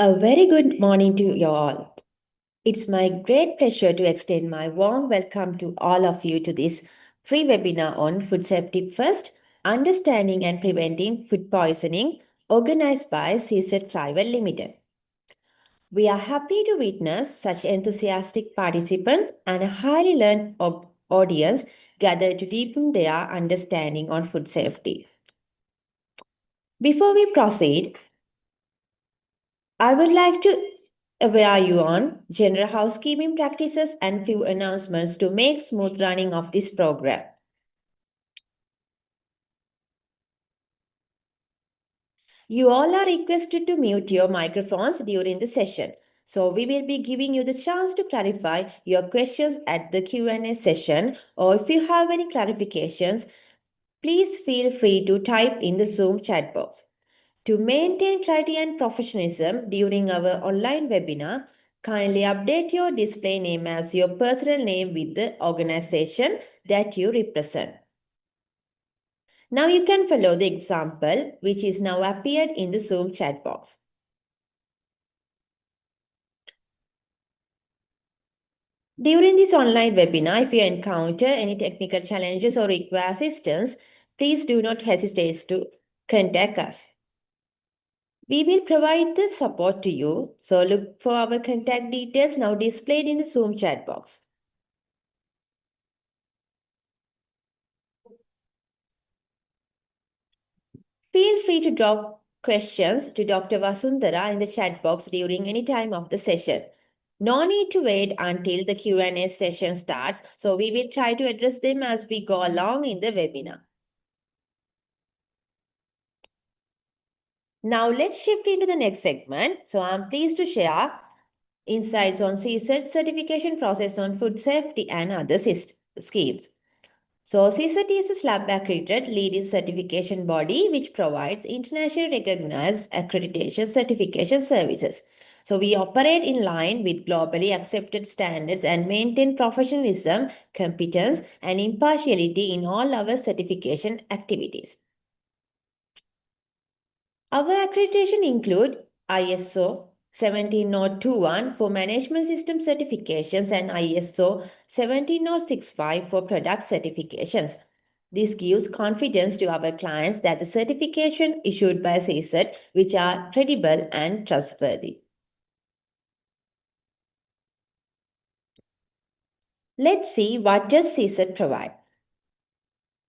A very good morning to you all. It's my great pleasure to extend my warm welcome to all of you to this free webinar on food safety first, understanding and preventing food poisoning, organized by Ceycert Private Limited. We are happy to witness such enthusiastic participants and a highly learned audience gathered to deepen their understanding on food safety. Before we proceed, I would like to aware you on general housekeeping practices and few announcements to make smooth running of this program. You all are requested to mute your microphones during the session. So we will be giving you the chance to clarify your questions at the Q&A session, or if you have any clarifications, please feel free to type in the Zoom chat box. To maintain clarity and professionalism during our online webinar, kindly update your display name as your personal name with the organization that you represent. Now you can follow the example which is now appeared in the Zoom chat box. During this online webinar, if you encounter any technical challenges or require assistance, please do not hesitate to contact us. We will provide the support to you, so look for our contact details now displayed in the Zoom chat box. Feel free to drop questions to Dr. Vasundhara in the chat box during any time of the session. No need to wait until the Q&A session starts, so we will try to address them as we go along in the webinar. Now let's shift into the next segment. So I'm pleased to share insights on Ceycert certification process on food safety and other schemes. So Ceycert is a SLAB accredited leading certification body which provides internationally recognized accreditation certification services. So we operate in line with globally accepted standards and maintain professionalism, competence, and impartiality in all our certification activities. Our accreditation include ISO 17021 for management system certifications and ISO 17065 for product certifications. This gives confidence to our clients that the certification issued by Ceycert which are credible and trustworthy. Let's see what does Ceycert provide.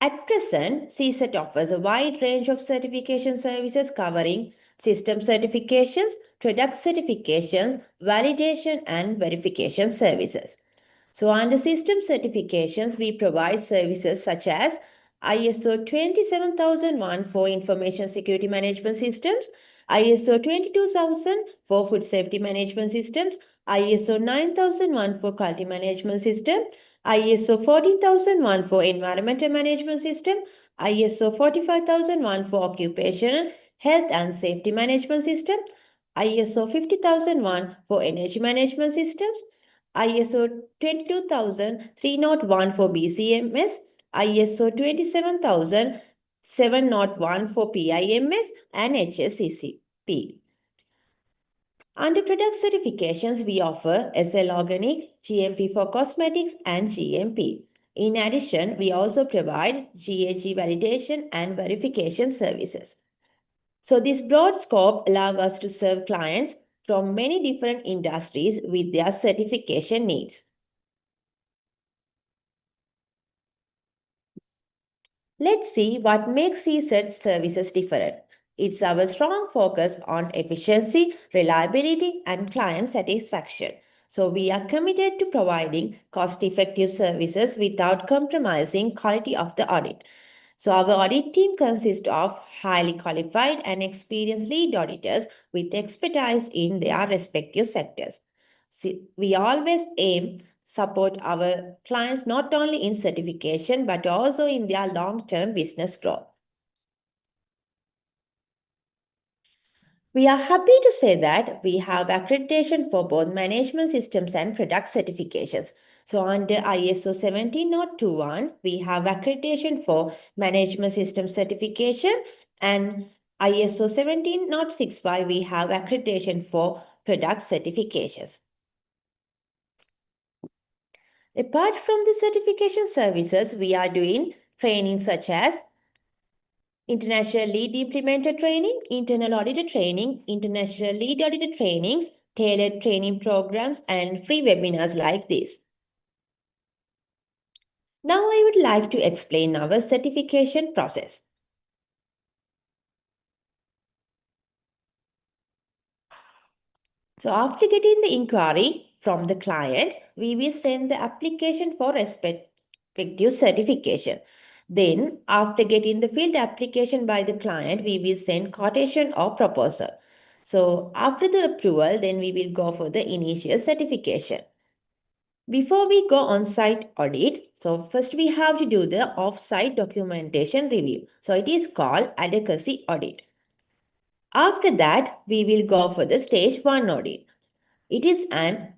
At present, Ceycert offers a wide range of certification services covering system certifications, product certifications, validation, and verification services. So, under system certifications, we provide services such as ISO 27001 for information security management systems, ISO 22000 for food safety management systems, ISO 9001 for quality management system, ISO 14001 for environmental management system, ISO 45001 for occupational health and safety management system, ISO 50001 for energy management systems, ISO 22301 for BCMS, ISO 27701 for PIMS, and HACCP. Under product certifications, we offer SL Organic, GMP for cosmetics, and GMP. In addition, we also provide GAG validation and verification services. So this broad scope allows us to serve clients from many different industries with their certification needs. Let's see what makes Ceycert services different. It's our strong focus on efficiency, reliability, and client satisfaction. So we are committed to providing cost-effective services without compromising quality of the audit. So our audit team consists of highly qualified and experienced lead auditors with expertise in their respective sectors. We always aim support our clients not only in certification but also in their long-term business growth. We are happy to say that we have accreditation for both management systems and product certifications. So under ISO 17021, we have accreditation for management system certification and ISO 17065, we have accreditation for product certifications. Apart from the certification services, we are doing training such as International Lead Implementer Training, Internal Auditor Training, International Lead Auditor Trainings, tailored training programs, and free webinars like this. Now I would like to explain our certification process. So after getting the inquiry from the client, we will send the application for respective certification. Then after getting the field application by the client, we will send quotation or proposal. So after the approval, then we will go for the initial certification. Before we go on-site audit, so first we have to do the off-site documentation review. So it is called adequacy audit. After that, we will go for the stage 1 audit. It is an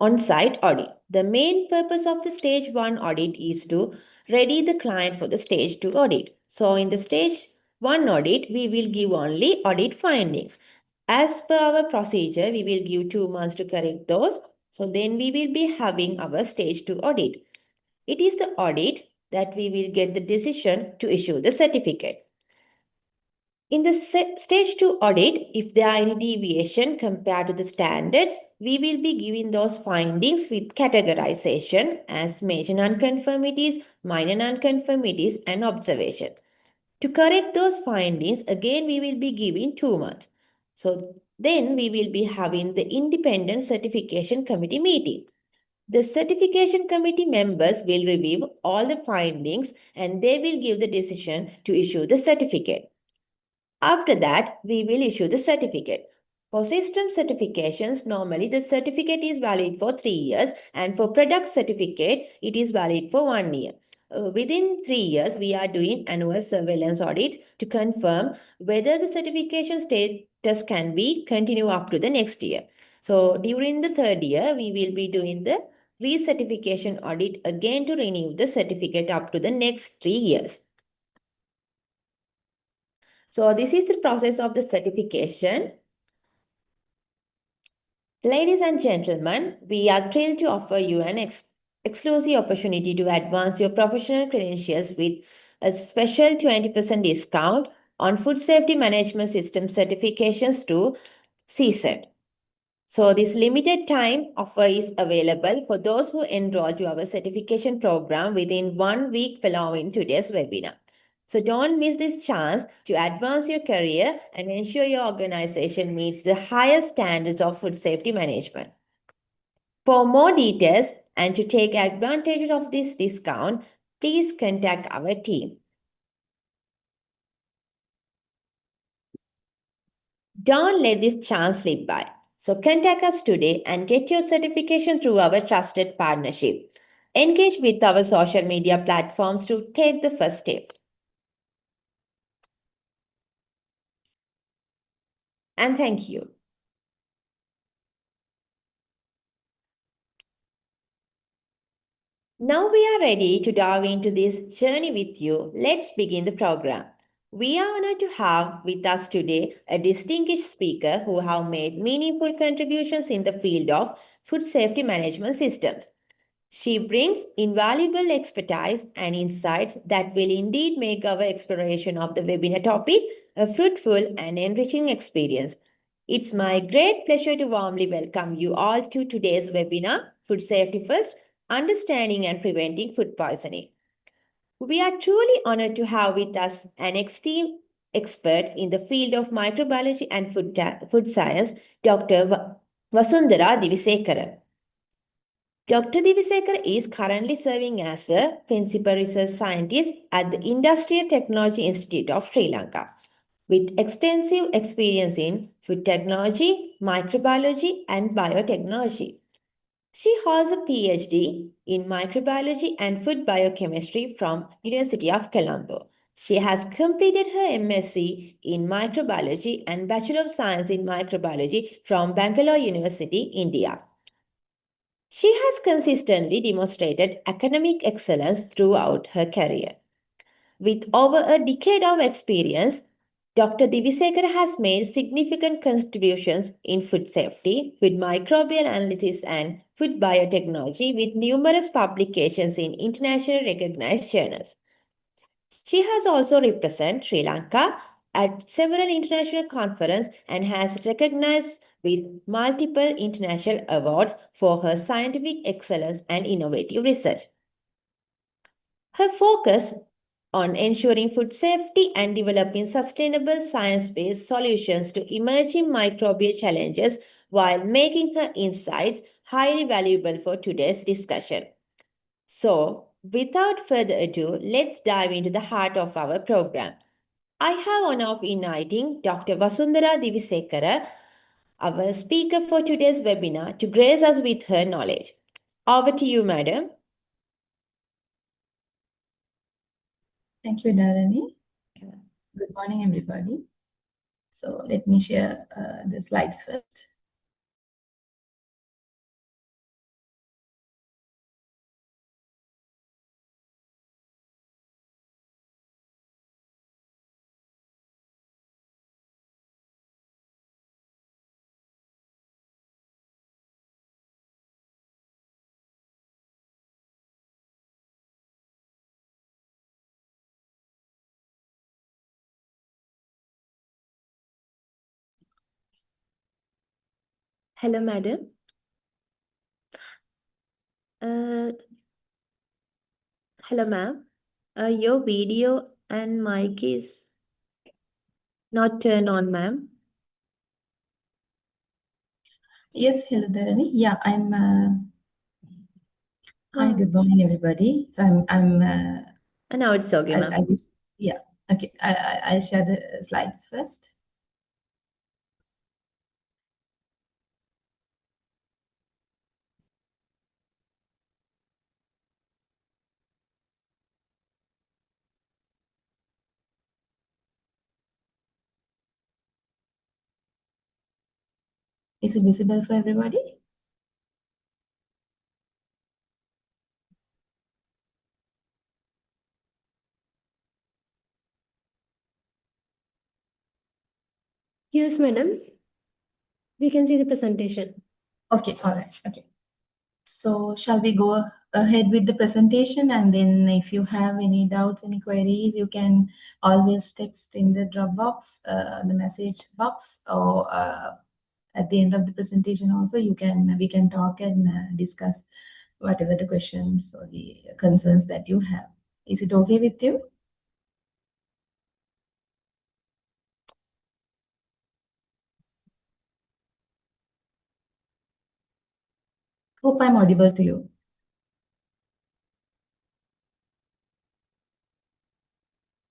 on-site audit. The main purpose of the stage 1 audit is to ready the client for the stage 2 audit. So in the stage 1 audit, we will give only audit findings. As per our procedure, we will give 2 months to correct those. So then we will be having our stage 2 audit. It is the audit that we will get the decision to issue the certificate. In the stage 2 audit, if there are any deviation compared to the standards, we will be giving those findings with categorization as major nonconformities, minor nonconformities, and observation. To correct those findings, again we will be giving 2 months. So then we will be having the independent certification committee meeting. The certification committee members will review all the findings and they will give the decision to issue the certificate. After that, we will issue the certificate. For system certifications, normally the certificate is valid for 3 years, and for product certificate, it is valid for 1 year. Within 3 years, we are doing annual surveillance audits to confirm whether the certification status can be continue up to the next year. So during the 3rd year, we will be doing the recertification audit again to renew the certificate up to the next 3 years. So this is the process of the certification. Ladies and gentlemen, we are thrilled to offer you an exclusive opportunity to advance your professional credentials with a special 20% discount on food safety management system certifications to Ceycert. So this limited time offer is available for those who enroll to our certification program within 1 week following today's webinar. So don't miss this chance to advance your career and ensure your organization meets the highest standards of food safety management. For more details and to take advantage of this discount, please contact our team. Don't let this chance slip by. So contact us today and get your certification through our trusted partnership. Engage with our social media platforms to take the first step. And thank you. Now we are ready to dive into this journey with you. Let's begin the program. We are honored to have with us today a distinguished speaker who have made meaningful contributions in the field of food safety management systems. She brings invaluable expertise and insights that will indeed make our exploration of the webinar topic a fruitful and enriching experience. It's my great pleasure to warmly welcome you all to today's webinar, Food Safety First, Understanding and Preventing Food Poisoning. We are truly honored to have with us an esteemed expert in the field of microbiology and food science, Dr. Vasundhara Divisekara. Dr. Divisekar is currently serving as a principal research scientist at the Industrial Technology Institute of Sri Lanka, with extensive experience in food technology, microbiology, and biotechnology. She holds a PhD in microbiology and food biochemistry from University of Colombo. She has completed her MSc in microbiology and Bachelor of Science in microbiology from Bangalore University, India. She has consistently demonstrated academic excellence throughout her career. With over a decade of experience, Dr. Divisekar has made significant contributions in food safety, food microbial analysis, and food biotechnology with numerous publications in internationally recognized journals. She has also represented Sri Lanka at several international conferences and has recognized with multiple international awards for her scientific excellence and innovative research. Her focus on ensuring food safety and developing sustainable science-based solutions to emerging microbial challenges while making her insights highly valuable for today's discussion. So, without further ado, let's dive into the heart of our program. I have honor of inviting Dr. Vasundhara Divisekara, our speaker for today's webinar, to grace us with her knowledge. Over to you, madam. Thank you, Dharani. Good morning, everybody. So let me share the slides first. Hello, madam. Hello, ma'am. Your video and mic is not turned on, ma'am. Yes, hello, Dharani. Yeah, I'm. Hi, good morning, everybody. So I'm. Now it's okay, ma'am. Yeah. Okay. I'll share the slides first. Is it visible for everybody? Yes, madam. We can see the presentation. Okay. All right. Okay. So shall we go ahead with the presentation, and then if you have any doubts, any queries, you can always text in the Dropbox, the message box, or at the end of the presentation also we can talk and discuss whatever the questions or the concerns that you have. Is it okay with you? Hope I'm audible to you.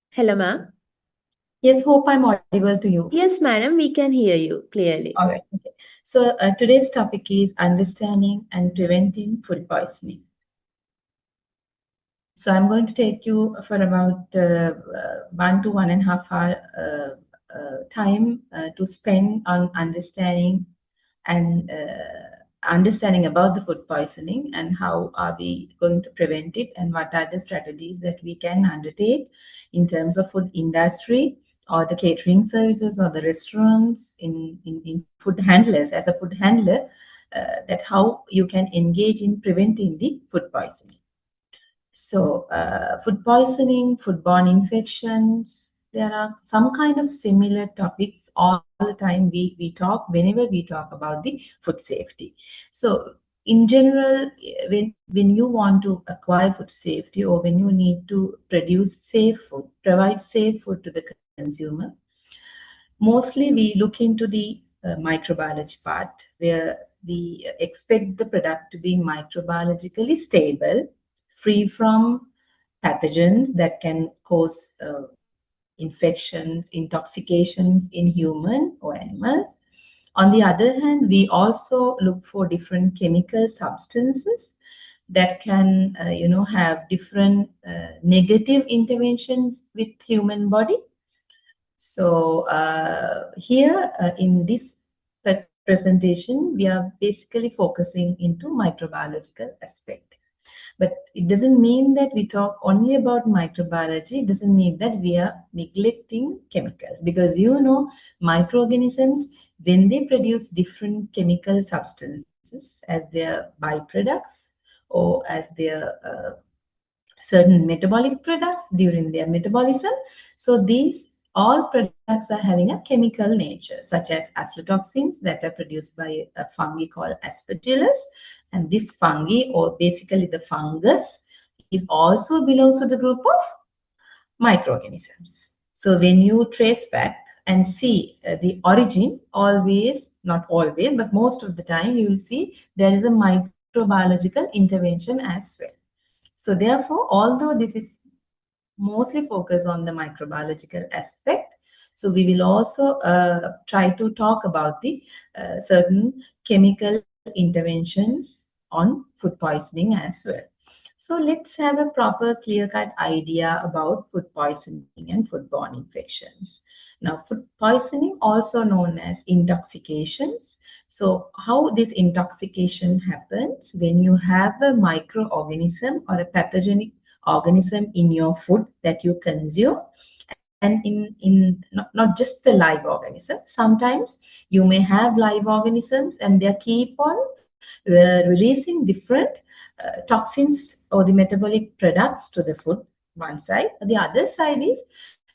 Hello, ma'am. Yes, hope I'm audible to you. Yes, madam, we can hear you clearly. All right. Okay. So today's topic is understanding and preventing food poisoning. So I'm going to take you for about 1 to 1.5 hour time to spend on understanding and understanding about the food poisoning and how are we going to prevent it and what are the strategies that we can undertake in terms of food industry or the catering services or the restaurants in food handlers as a food handler, that how you can engage in preventing the food poisoning. So, food poisoning, foodborne infections, there are some kind of similar topics all the time we talk whenever we talk about the food safety. So, in general, when you want to acquire food safety or when you need to produce safe food, provide safe food to the consumer, mostly we look into the microbiology part where we expect the product to be microbiologically stable, free from pathogens that can cause infections, intoxications in human or animals. On the other hand, we also look for different chemical substances that can, have different negative interventions with human body. So here in this presentation, we are basically focusing into microbiological aspect. But it doesn't mean that we talk only about microbiology. It doesn't mean that we are neglecting chemicals, because microorganisms, when they produce different chemical substances as their byproducts or as their certain metabolic products during their metabolism. So these all products are having a chemical nature, such as aflatoxins that are produced by a fungi called aspergillus. And this fungi, or basically the fungus, is also belongs to the group of microorganisms. So when you trace back and see the origin, always, not always, but most of the time, you will see there is a microbiological intervention as well. So therefore, although this is mostly focused on the microbiological aspect, so we will also try to talk about the certain chemical interventions on food poisoning as well. So let's have a proper clear-cut idea about food poisoning and foodborne infections. Now, food poisoning, also known as intoxications. So how this intoxication happens when you have a microorganism or a pathogenic organism in your food that you consume, and in not just the live organism. Sometimes you may have live organisms and they keep on releasing different toxins or the metabolic products to the food, one side. The other side is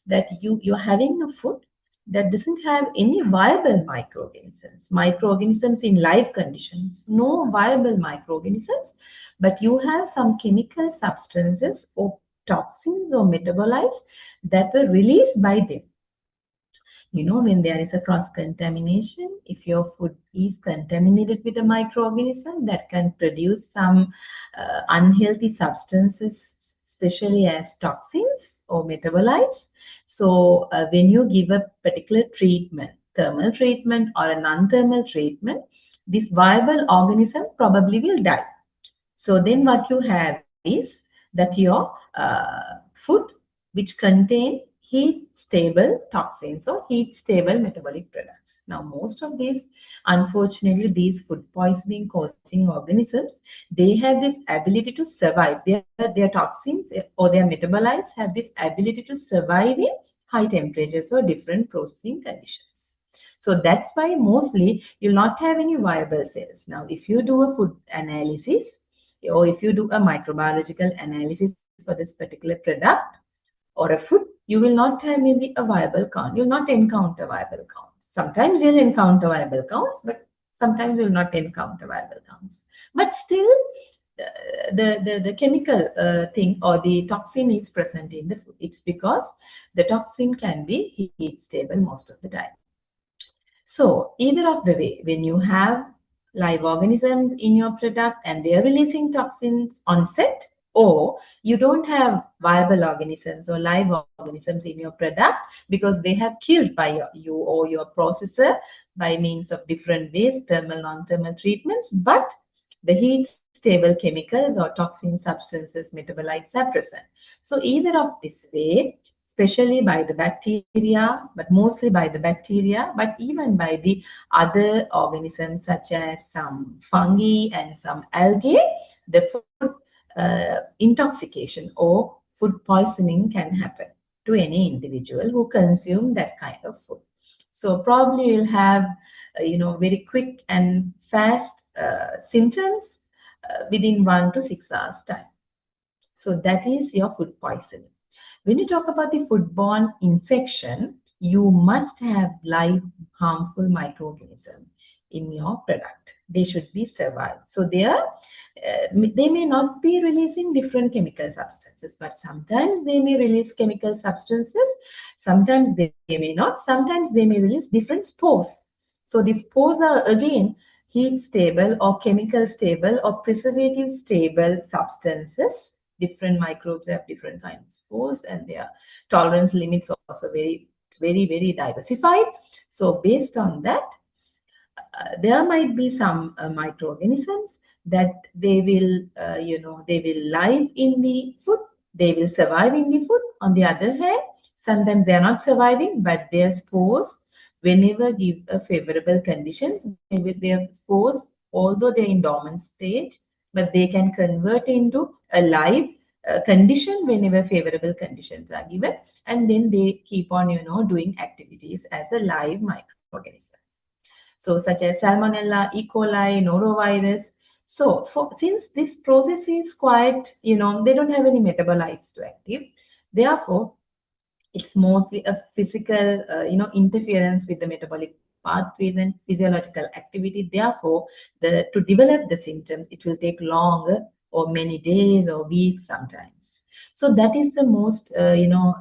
that you're having a food that doesn't have any viable microorganisms in live conditions, no viable microorganisms, but you have some chemical substances or toxins or metabolites that were released by them. When there is a cross-contamination, if your food is contaminated with a microorganism, that can produce some unhealthy substances, especially as toxins or metabolites. So when you give a particular treatment, thermal treatment or a non-thermal treatment, this viable organism probably will die. So then what you have is that your food which contain heat-stable toxins or heat-stable metabolic products. Now, most of these, unfortunately, these food poisoning causing organisms, they have this ability to survive. Their toxins or their metabolites have this ability to survive in high temperatures or different processing conditions. So that's why mostly you'll not have any viable cells. Now, if you do a food analysis or if you do a microbiological analysis for this particular product or a food, you will not have maybe a viable count. You'll not encounter viable counts. Sometimes you'll encounter viable counts, but sometimes you'll not encounter viable counts. But still, the chemical thing or the toxin is present in the food. It's because the toxin can be heat stable most of the time. So either of the way, when you have live organisms in your product and they are releasing toxins on set, or you don't have viable organisms or live organisms in your product because they have killed by you or your processor by means of different ways, thermal, non-thermal treatments, but the heat stable chemicals or toxin substances, metabolites are present. So either of this way, especially by the bacteria, but mostly by the bacteria, but even by the other organisms such as some fungi and some algae, the food intoxication or food poisoning can happen to any individual who consume that kind of food. So probably you'll have, very quick and fast symptoms within 1 to 6 hours time. So that is your food poisoning. When you talk about the foodborne infection, you must have live harmful microorganism in your product. They should be survived. So they may not be releasing different chemical substances, but sometimes they may release chemical substances. Sometimes they may not. Sometimes they may release different spores. So these spores are again heat stable or chemical stable or preservative stable substances. Different microbes have different kinds of spores, and their tolerance limits also very, very diversified. So based on that, there might be some microorganisms that they will, they will live in the food, they will survive in the food. On the other hand, sometimes they are not surviving, but their spores, whenever give a favorable conditions, their spores, although they're in dormant state, but they can convert into a live condition whenever favorable conditions are given, and then they keep on, doing activities as a live microorganisms. So such as Salmonella, E. coli, norovirus. So since this process is quite, they don't have any metabolites to active, therefore it's mostly a physical, interference with the metabolic pathways and physiological activity. Therefore, to develop the symptoms, it will take longer or many days or weeks sometimes. So that is the most,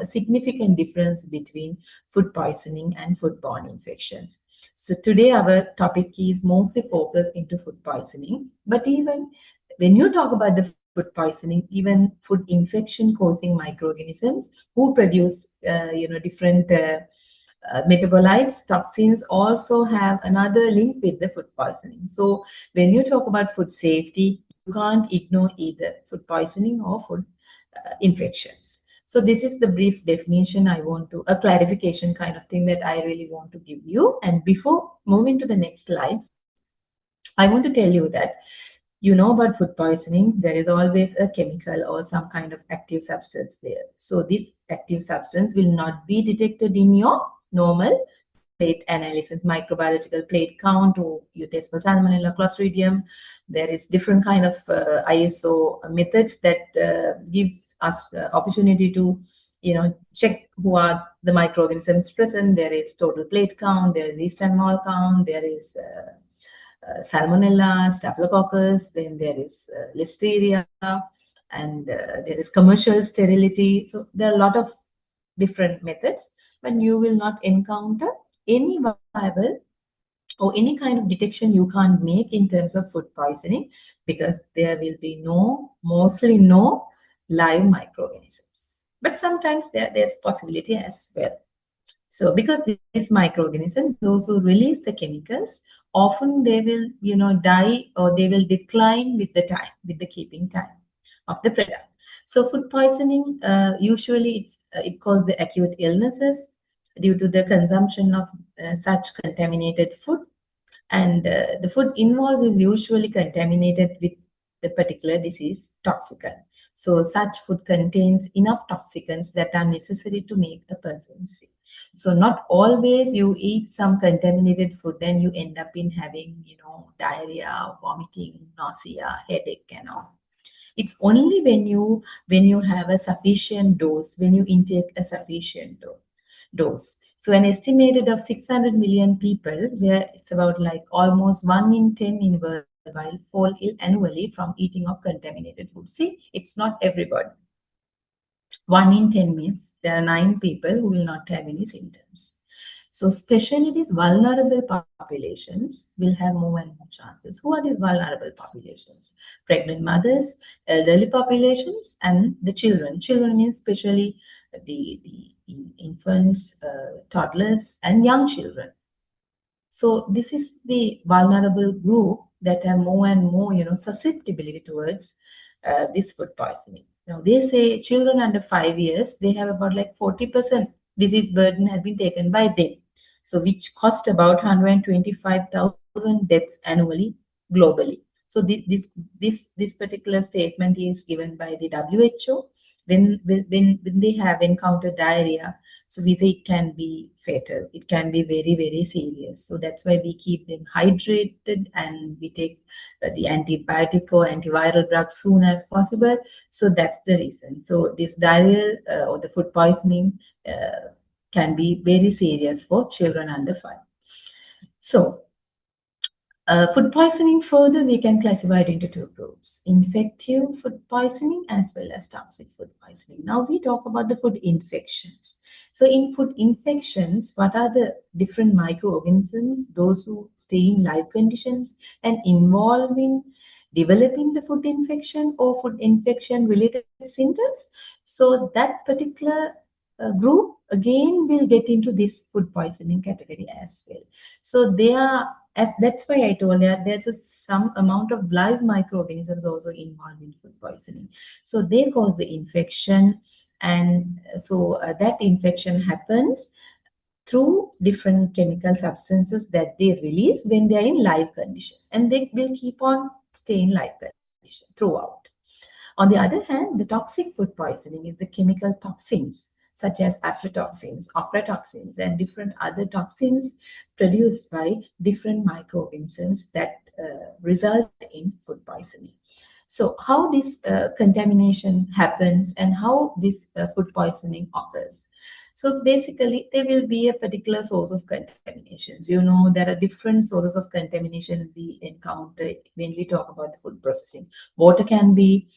significant difference between food poisoning and foodborne infections. So today our topic is mostly focused into food poisoning, but even when you talk about the food poisoning, even food infection causing microorganisms who produce, different metabolites, toxins also have another link with the food poisoning. So when you talk about food safety, you can't ignore either food poisoning or food infections. So this is the brief definition a clarification kind of thing that I really want to give you. And before moving to the next slides, I want to tell you that about food poisoning, there is always a chemical or some kind of active substance there. So this active substance will not be detected in your normal plate analysis, microbiological plate count, or you test for Salmonella, Clostridium. There is different kind of ISO methods that give us the opportunity to, check who are the microorganisms present. There is total plate count, there is yeast and mole count, there is Salmonella, Staphylococcus, then there is Listeria, and there is commercial sterility. So there are a lot of different methods, but you will not encounter any viable or any kind of detection you can't make in terms of food poisoning, because there will be mostly no live microorganisms. But sometimes there's possibility as well. So because these microorganisms, those who release the chemicals, often they will, die or they will decline with the time, with the keeping time of the product. So food poisoning, usually it causes the acute illnesses due to the consumption of such contaminated food. And the food involved is usually contaminated with the particular disease toxicant. So such food contains enough toxicants that are necessary to make a person sick. So not always you eat some contaminated food and you end up in having, diarrhea, vomiting, nausea, headache and all. It's only when you have a sufficient dose, when you intake a sufficient dose. So an estimated of 600 million people, where it's about like almost 1 in 10 in worldwide, fall ill annually from eating of contaminated food. See, it's not everybody. 1 in 10 means there are 9 people who will not have any symptoms. So especially these vulnerable populations will have more and more chances. Who are these vulnerable populations? Pregnant mothers, elderly populations, and the children. Children means especially the infants, toddlers, and young children. So this is the vulnerable group that have more and more, susceptibility towards this food poisoning. Now they say children under 5 years, they have about like 40% disease burden had been taken by them. So which cost about 125,000 deaths annually globally. So this particular statement is given by the WHO when they have encountered diarrhea. So we say it can be fatal. It can be very, very serious. So that's why we keep them hydrated and we take the antibiotic or antiviral drugs soon as possible. So that's the reason. So this diarrhea or the food poisoning can be very serious for children under 5. So food poisoning further, we can classify it into 2 groups: infective food poisoning as well as toxic food poisoning. Now we talk about the food infections. So in food infections, what are the different microorganisms, those who stay in live conditions and involved in developing the food infection or food infection related symptoms? So that particular group again will get into this food poisoning category as well. So they are, as that's why I told that there's some amount of live microorganisms also involved in food poisoning. So they cause the infection, and so that infection happens through different chemical substances that they release when they are in live condition, and they will keep on staying like that. throughout. On the other hand, the toxic food poisoning is the chemical toxins such as aflatoxins, ochratoxins, and different other toxins produced by different microorganisms that result in food poisoning. So how this contamination happens and how this food poisoning occurs. So basically, there will be a particular source of contaminations. You know, there are different sources of contamination we encounter when we talk about the food processing. Water can be,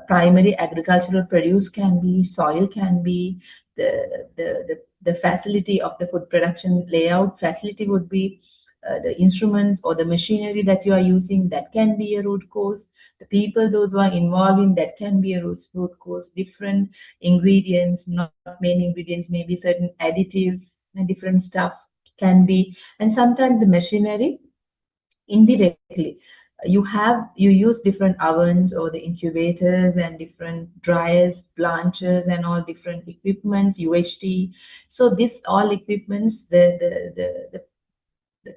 primary agricultural produce can be, soil can be, the facility of the food production layout facility would be, the instruments or the machinery that you are using, that can be a root cause. The people, those who are involved in that can be a root cause. Different ingredients, not main ingredients, maybe certain additives and different stuff can be. And sometimes the machinery, indirectly, you use different ovens or the incubators and different dryers, blanchers, and all different equipments, UHT. So this all equipments, the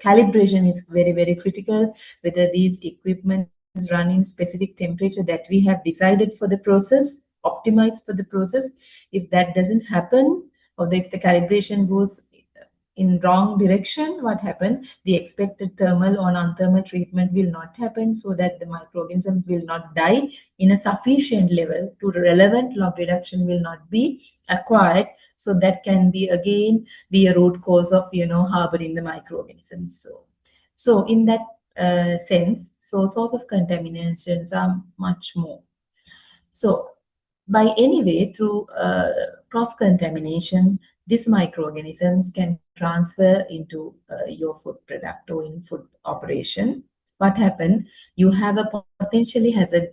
calibration is very, very critical, whether these equipments run in specific temperature that we have decided for the process, optimized for the process. If that doesn't happen, or if the calibration goes in wrong direction, what happened? The expected thermal or non-thermal treatment will not happen, so that the microorganisms will not die in a sufficient level to relevant log reduction will not be acquired. So that can be again be a root cause of harboring the microorganisms. So in that sense, so source of contaminations are much more. So by any way, through cross-contamination, these microorganisms can transfer into your food product or in food operation. What happened? You have a potentially hazard.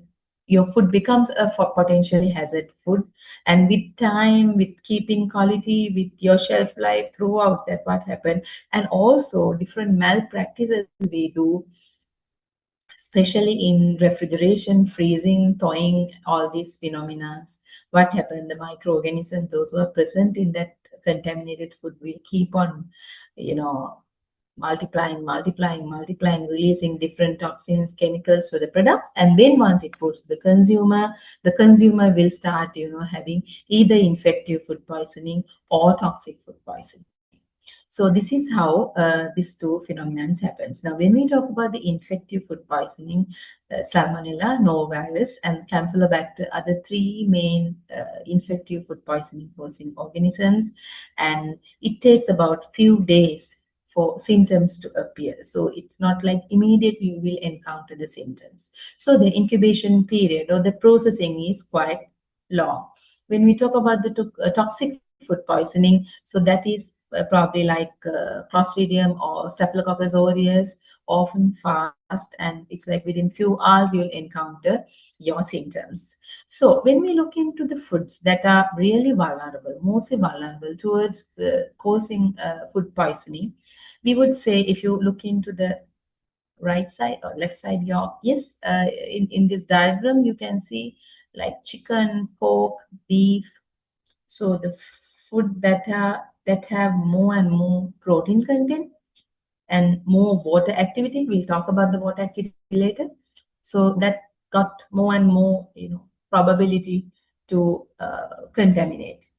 Your food becomes a potentially hazard food, and with time, with keeping quality, with your shelf life throughout that, what happened? And also different malpractices we do, especially in refrigeration, freezing, thawing, all these phenomena. What happened? The microorganisms, those who are present in that contaminated food, will keep on, multiplying, releasing different toxins, chemicals to the products. And then once it goes to the consumer will start, having either infective food poisoning or toxic food poisoning. So this is how these two phenomena happens. Now, when we talk about the infective food poisoning, Salmonella, norovirus, and Campylobacter are the three main infective food poisoning causing organisms, and it takes about few days for symptoms to appear. So it's not like immediately you will encounter the symptoms. So the incubation period or the processing is quite long. When we talk about the toxic food poisoning, so that is probably like Clostridium or Staphylococcus aureus, often fast, and it's like within few hours you'll encounter your symptoms. So when we look into the foods that are really vulnerable, mostly vulnerable towards the causing food poisoning, we would say, if you look into the right side or left side, in this diagram you can see like chicken, pork, beef. So the food that have more and more protein content and more water activity, we'll talk about the water activity later. So that got more and more probability to contaminate.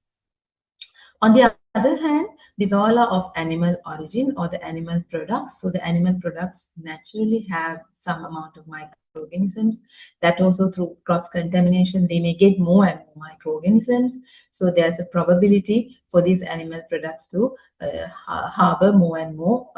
On the other hand, these all are of animal origin or the animal products. So the animal products naturally have some amount of microorganisms that also through cross-contamination, they may get more and more microorganisms. So there's a probability for these animal products to harbor more and more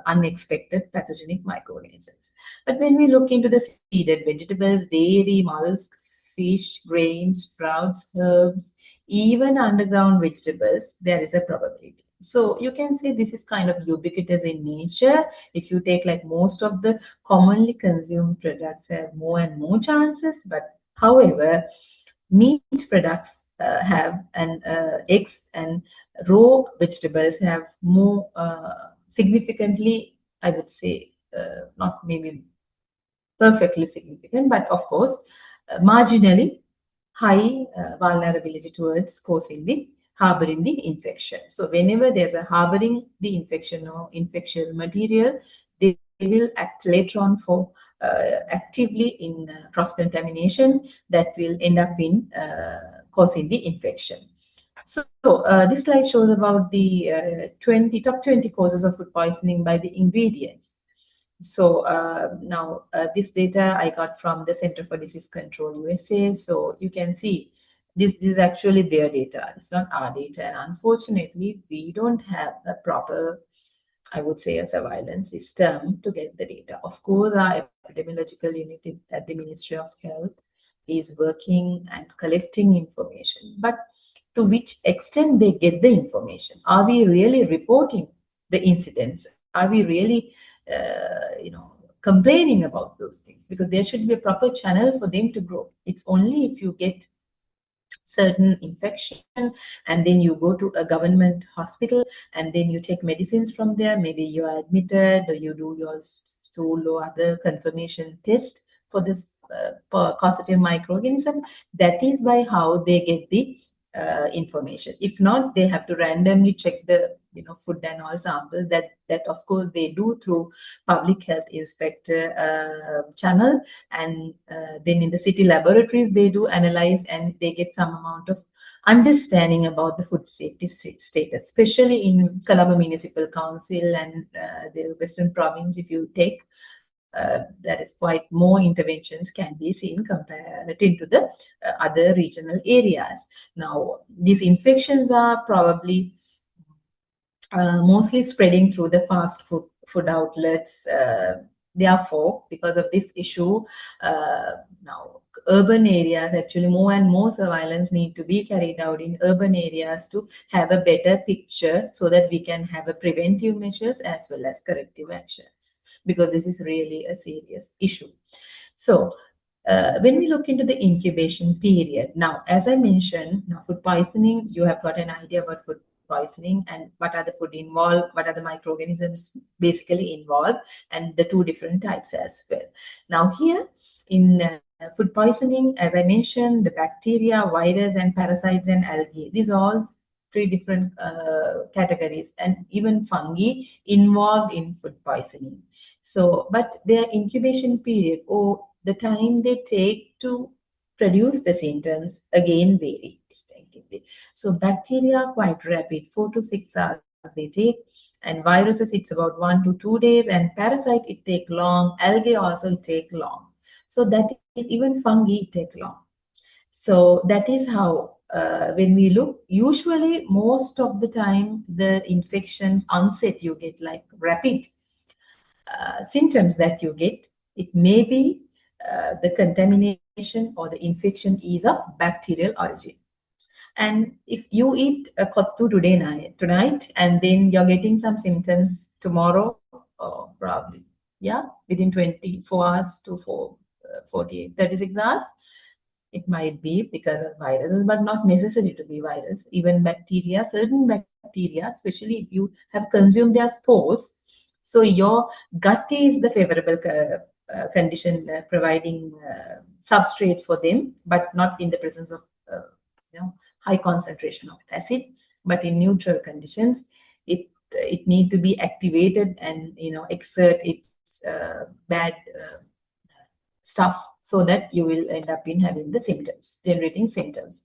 unexpected pathogenic microorganisms. But when we look into the seeded vegetables, dairy, mollusk, fish, grains, sprouts, herbs, even underground vegetables, there is a probability. So you can say this is kind of ubiquitous in nature. If you take like most of the commonly consumed products have more and more chances, but however, meat products have, and eggs and raw vegetables have more significantly, I would say, not maybe perfectly significant, but of course, marginally high vulnerability towards causing the harboring the infection. So whenever there's a harboring the infection or infectious material, there will act later on for actively in cross-contamination that will end up in causing the infection. So this slide shows about the top 20 causes of food poisoning by the ingredients. So now this data I got from the Center for Disease Control USA. So you can see this is actually their data. It's not our data. And unfortunately, we don't have a proper, I would say, a surveillance system to get the data. Of course, our epidemiological unit at the Ministry of Health is working and collecting information. But to which extent they get the information? Are we really reporting the incidents? Are we really, complaining about those things? Because there should be a proper channel for them to grow. It's only if you get certain infection and then you go to a government hospital and then you take medicines from there, maybe you are admitted or you do your stool or other confirmation test for this causative microorganism. That is by how they get the information. If not, they have to randomly check the food and all samples. That of course they do through public health inspector channel, and then in the city laboratories they do analyze and they get some amount of understanding about the food safety status, especially in Colombo Municipal Council and the Western Province. If you take that is quite more interventions can be seen comparative to the other regional areas. Now, these infections are probably mostly spreading through the fast food outlets. Therefore, because of this issue, now urban areas, actually more and more surveillance need to be carried out in urban areas to have a better picture so that we can have a preventive measures as well as corrective actions, because this is really a serious issue. So when we look into the incubation period, now, as I mentioned, now food poisoning, you have got an idea about food poisoning and what are the food involved, what are the microorganisms basically involved, and the two different types as well. Now here in food poisoning, as I mentioned, the bacteria, virus, and parasites and algae, these are all three different categories, and even fungi involved in food poisoning. So, but their incubation period or the time they take to produce the symptoms again vary distinctively. So bacteria are quite rapid, 4 to 6 hours they take, and viruses it's about 1 to 2 days, and parasite it take long, algae also it take long. So that is, even fungi it take long. So that is how when we look, usually most of the time the infections onset you get like rapid symptoms that you get. It may be the contamination or the infection is of bacterial origin. And if you eat a kottu tonight, and then you're getting some symptoms tomorrow, probably, yeah, within 24 hours to 48, 36 hours, it might be because of viruses, but not necessary to be virus. Even bacteria, certain bacteria, especially if you have consumed their spores, so your gut is the favorable condition providing substrate for them, but not in the presence of high concentration of acid, but in neutral conditions, it need to be activated and exert its bad stuff so that you will end up in having the symptoms, generating symptoms.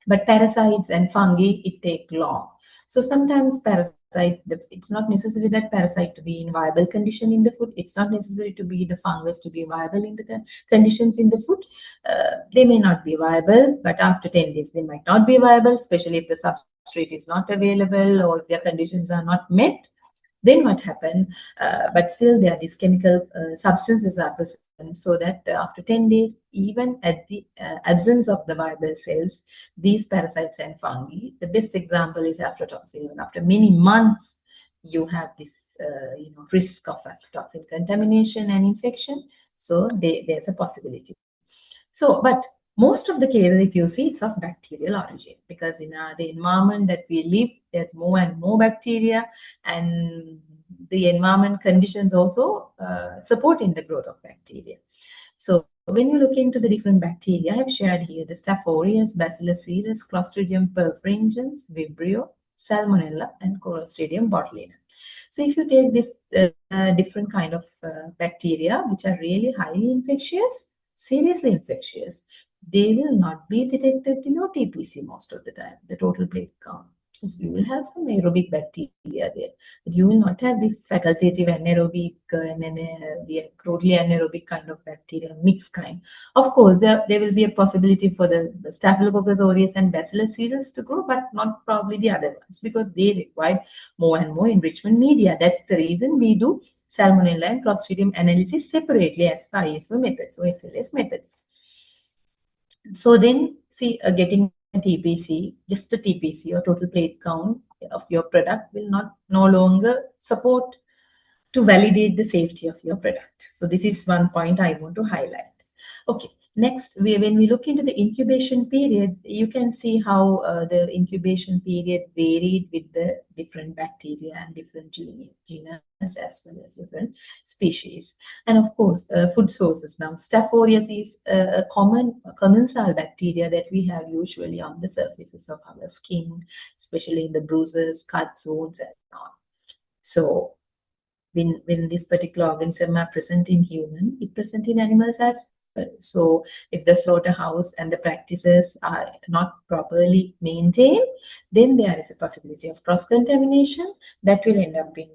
But parasites and fungi, it take long. So sometimes parasite, it's not necessary that parasite to be in viable condition in the food. It's not necessary to be the fungus to be viable in the conditions in the food. They may not be viable, but after 10 days, they might not be viable, especially if the substrate is not available or if their conditions are not met. Then what happened? But still, there these chemical substances are present, so that after 10 days, even at the absence of the viable cells, these parasites and fungi, the best example is aflatoxin. Even after many months, you have this risk of aflatoxin contamination and infection. So there's a possibility. So, but most of the cases, if you see, it's of bacterial origin, because in the environment that we live, there's more and more bacteria, and the environment conditions also supporting the growth of bacteria. So when you look into the different bacteria, I have shared here the Staph aureus, Bacillus cereus, Clostridium perfringens, Vibrio, Salmonella, and Clostridium botulinum. So if you take this different kind of bacteria, which are really highly infectious, seriously infectious, they will not be detected in your TPC most of the time, the total plate count. So you will have some aerobic bacteria there, but you will not have this facultative anaerobic and then the totally anaerobic kind of bacteria, mixed kind. Of course, there will be a possibility for the Staphylococcus aureus and Bacillus cereus to grow, but not probably the other ones because they require more and more enrichment media. That's the reason we do Salmonella and Clostridium analysis separately as per ISO methods or SLS methods. So then, see, getting a TPC, just a TPC or total plate count of your product will no longer support to validate the safety of your product. So this is one point I want to highlight. Okay, next, when we look into the incubation period, you can see how the incubation period varied with the different bacteria and different genus as well as different species. And of course, food sources. Now, Staph aureus is a commensal bacteria that we have usually on the surfaces of our skin, especially in the bruises, cuts, wounds, and all. So when this particular organism are present in human, it present in animals as well. So if the slaughterhouse and the practices are not properly maintained, then there is a possibility of cross-contamination that will end up in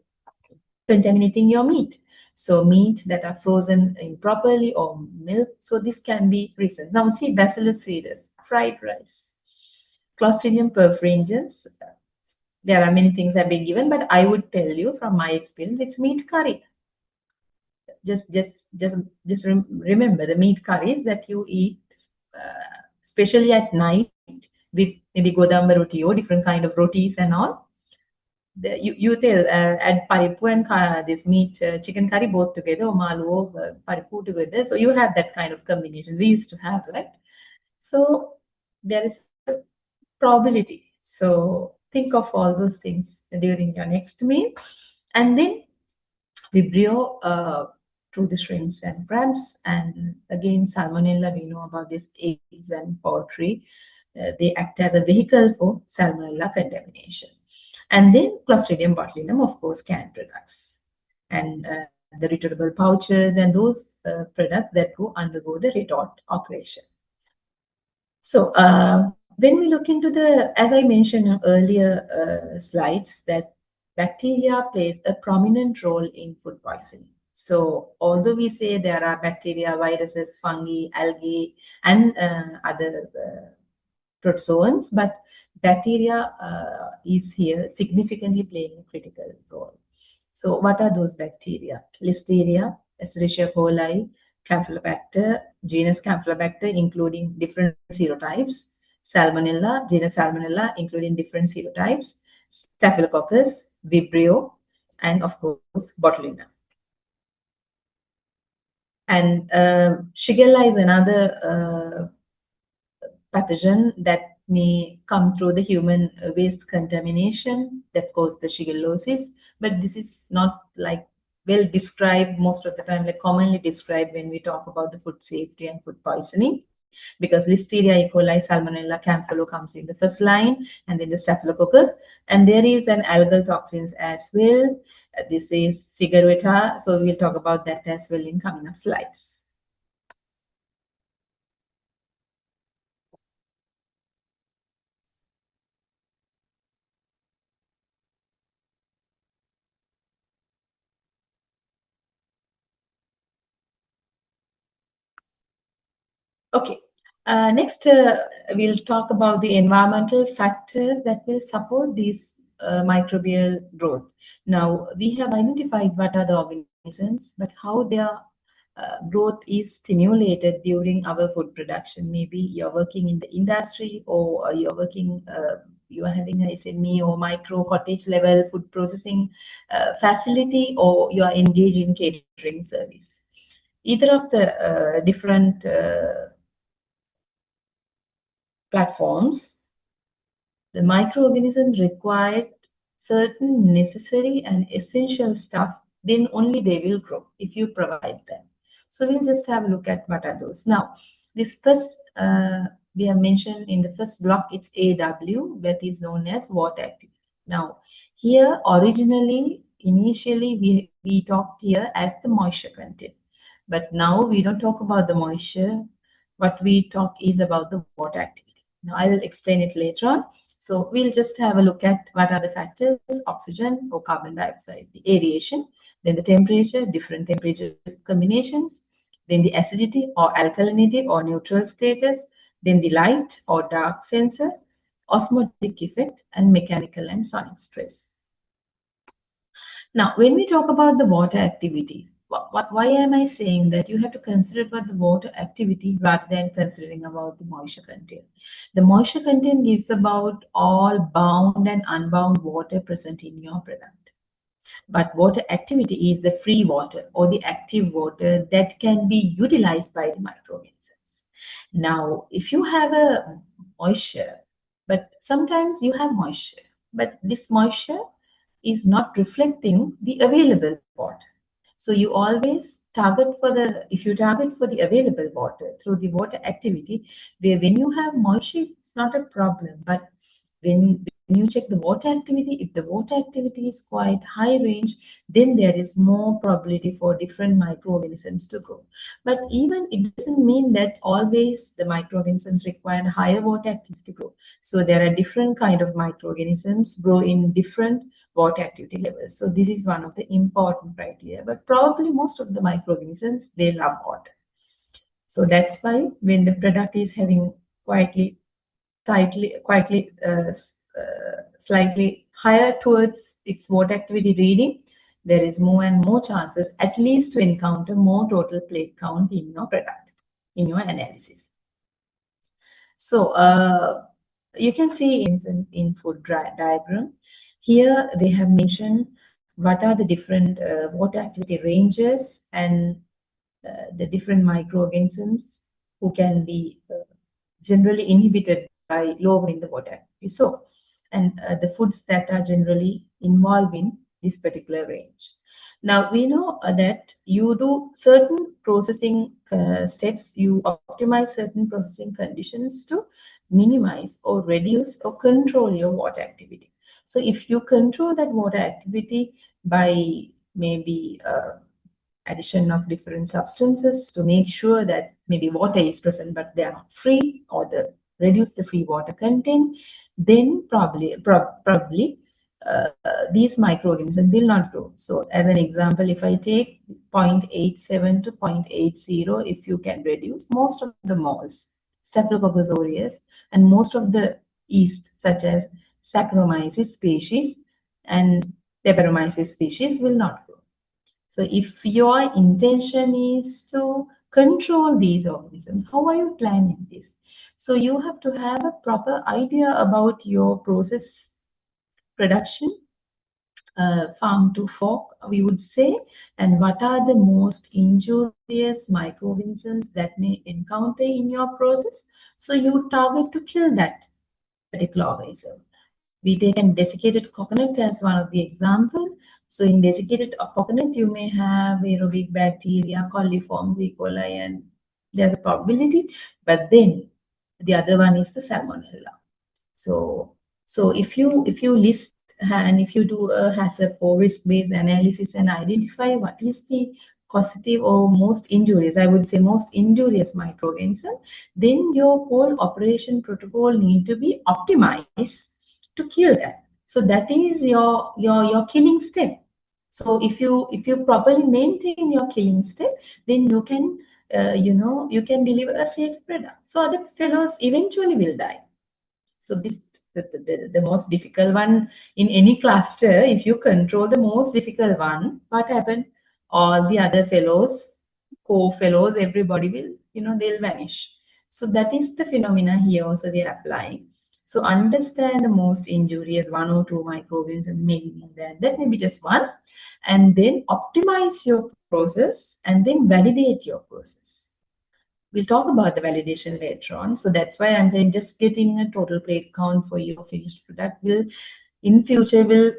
contaminating your meat. So meat that are frozen improperly or milk. So this can be reasons. Now see Bacillus cereus, fried rice, Clostridium perfringens. There are many things have been given, but I would tell you from my experience, it's meat curry. Just remember the meat curries that you eat, especially at night with maybe godamba roti or different kind of rotis and all. You tell add paripu and this meat chicken curry both together or malu or paripu together. So you have that kind of combination we used to have, right? So there is a probability. So think of all those things during your next meal. And then Vibrio through the shrimps and crabs. And again, Salmonella, we know about this eggs and poultry. They act as a vehicle for Salmonella contamination. And then Clostridium botulinum, of course, canned products. And the returnable pouches and those products that undergo the retort operation. So when we look into the, as I mentioned in earlier slides, that bacteria plays a prominent role in food poisoning. So although we say there are bacteria, viruses, fungi, algae, and other protozoans, but bacteria is here significantly playing a critical role. So what are those bacteria? Listeria, Escherichia coli, Campylobacter, genus Campylobacter, including different serotypes, Salmonella, genus Salmonella, including different serotypes, Staphylococcus, Vibrio, and of course, Botulinum. And Shigella is another pathogen that may come through the human waste contamination that cause the shigellosis, but this is not like well described most of the time, like commonly described when we talk about the food safety and food poisoning, because Listeria, E. coli, Salmonella, Campylobacter comes in the first line, and then the Staphylococcus, and there is an algal toxins as well. This is Cigaretta, so we'll talk about that as well in coming up slides. Okay, next we'll talk about the environmental factors that will support this microbial growth. Now, we have identified what are the organisms, but how their growth is stimulated during our food production. Maybe you're working in the industry, or you're working, you are having a SME or micro cottage level food processing facility, or you are engaged in catering service. Either of the different platforms, the microorganisms require certain necessary and essential stuff, then only they will grow if you provide them. So we'll just have a look at what are those. Now, this first, we have mentioned in the first block, it's AW, that is known as water active. Now, here initially we talked here as the moisture content. But now we don't talk about the moisture. What we talk is about the water activity. Now I'll explain it later on. So we'll just have a look at what are the factors: oxygen or carbon dioxide, the aeration, then the temperature, different temperature combinations, then the acidity or alkalinity or neutral status, then the light or dark sensor, osmotic effect, and mechanical and sonic stress. Now, when we talk about the water activity, why am I saying that you have to consider about the water activity rather than considering about the moisture content? The moisture content gives about all bound and unbound water present in your product. But water activity is the free water or the active water that can be utilized by the microorganisms. Now, if you have a moisture, but sometimes you have moisture, but this moisture is not reflecting the available water. So you always target for if you target for the available water through the water activity, where when you have moisture, it's not a problem. But when you check the water activity, if the water activity is quite high range, then there is more probability for different microorganisms to grow. But even it doesn't mean that always the microorganisms require higher water activity to grow. So there are different kind of microorganisms grow in different water activity levels. So this is one of the important criteria. But probably most of the microorganisms, they love water. So that's why when the product is having slightly higher towards its water activity reading, there is more and more chances at least to encounter more total plate count in your product, in your analysis. So you can see in food diagram, here they have mentioned what are the different water activity ranges and the different microorganisms who can be generally inhibited by lowering the water activity. So, and the foods that are generally involved in this particular range. Now, we know that you do certain processing steps, you optimize certain processing conditions to minimize or reduce or control your water activity. So, if you control that water activity by maybe addition of different substances to make sure that maybe water is present but they are not free, or reduce the free water content, then probably these microorganisms will not grow. So as an example, if I take 0.87 to 0.80, if you can reduce most of the moles, Staphylococcus aureus, and most of the yeast such as Saccharomyces species and Deperomyces species will not grow. So if your intention is to control these organisms, how are you planning this? So you have to have a proper idea about your process production, farm to fork, we would say, and what are the most injurious microorganisms that may encounter in your process. So you target to kill that particular organism. We take a desiccated coconut as one of the example. So in desiccated coconut, you may have aerobic bacteria, coliforms, E. coli, and there's a probability. But then the other one is the salmonella. So if you list and if you do a hazard or risk-based analysis and identify what is the causative or most injurious, I would say most injurious microorganism, then your whole operation protocol need to be optimized to kill that. So that is your killing step. So if you properly maintain your killing step, then you can you can deliver a safe product. So other fellows eventually will die. So this the most difficult one in any cluster. If you control the most difficult one, what happened? All the other fellows, co-fellows, everybody will, they'll vanish. So that is the phenomena here also we are applying. So understand the most injurious one or two microorganisms, maybe more than that, maybe just one, and then optimize your process and then validate your process. We'll talk about the validation later on. So that's why I'm saying just getting a total plate count for your finished product will, in future, will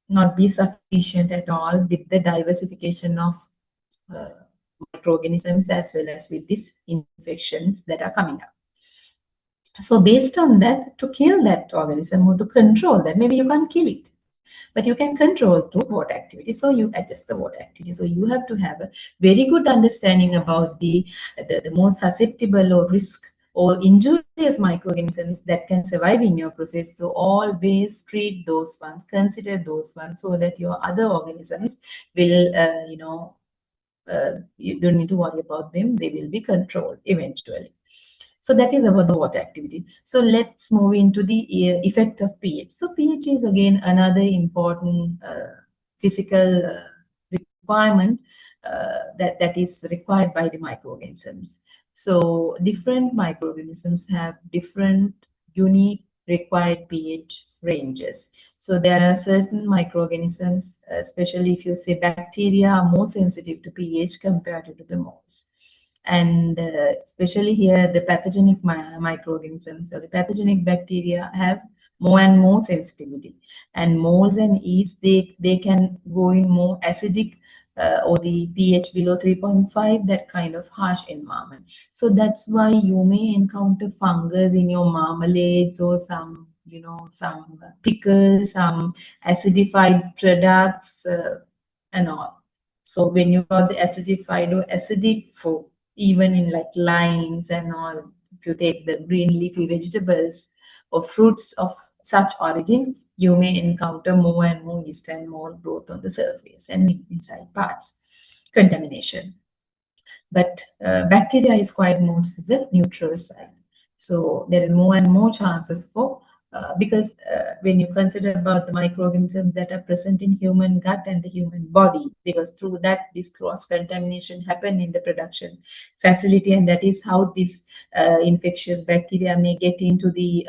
not be sufficient at all with the diversification of microorganisms as well as with these infections that are coming up. So based on that, to kill that organism or to control that, maybe you can't kill it. But you can control through water activity. So you adjust the water activity. So you have to have a very good understanding about the most susceptible or risk or injurious microorganisms that can survive in your process. So always treat those ones, consider those ones, so that your other organisms will, you don't need to worry about them. They will be controlled eventually. So that is about the water activity. So let's move into the effect of pH. So pH is again another important physical requirement that is required by the microorganisms. So different microorganisms have different unique required pH ranges. So there are certain microorganisms, especially if you say bacteria, are more sensitive to pH compared to the moles. And especially here, the pathogenic microorganisms or the pathogenic bacteria have more and more sensitivity. And moles and yeast, they can go in more acidic or the pH below 3.5, that kind of harsh environment. So that's why you may encounter fungus in your marmalades or some pickles, some acidified products and all. So when you got the acidified or acidic food, even in like limes and all, if you take the green leafy vegetables or fruits of such origin, you may encounter more and more yeast and mold growth on the surface and inside parts, contamination. But bacteria is quite more to the neutral side. So there is more and more chances for because when you consider about the microorganisms that are present in human gut and the human body, because through that this cross contamination happen in the production facility, and that is how this infectious bacteria may get into the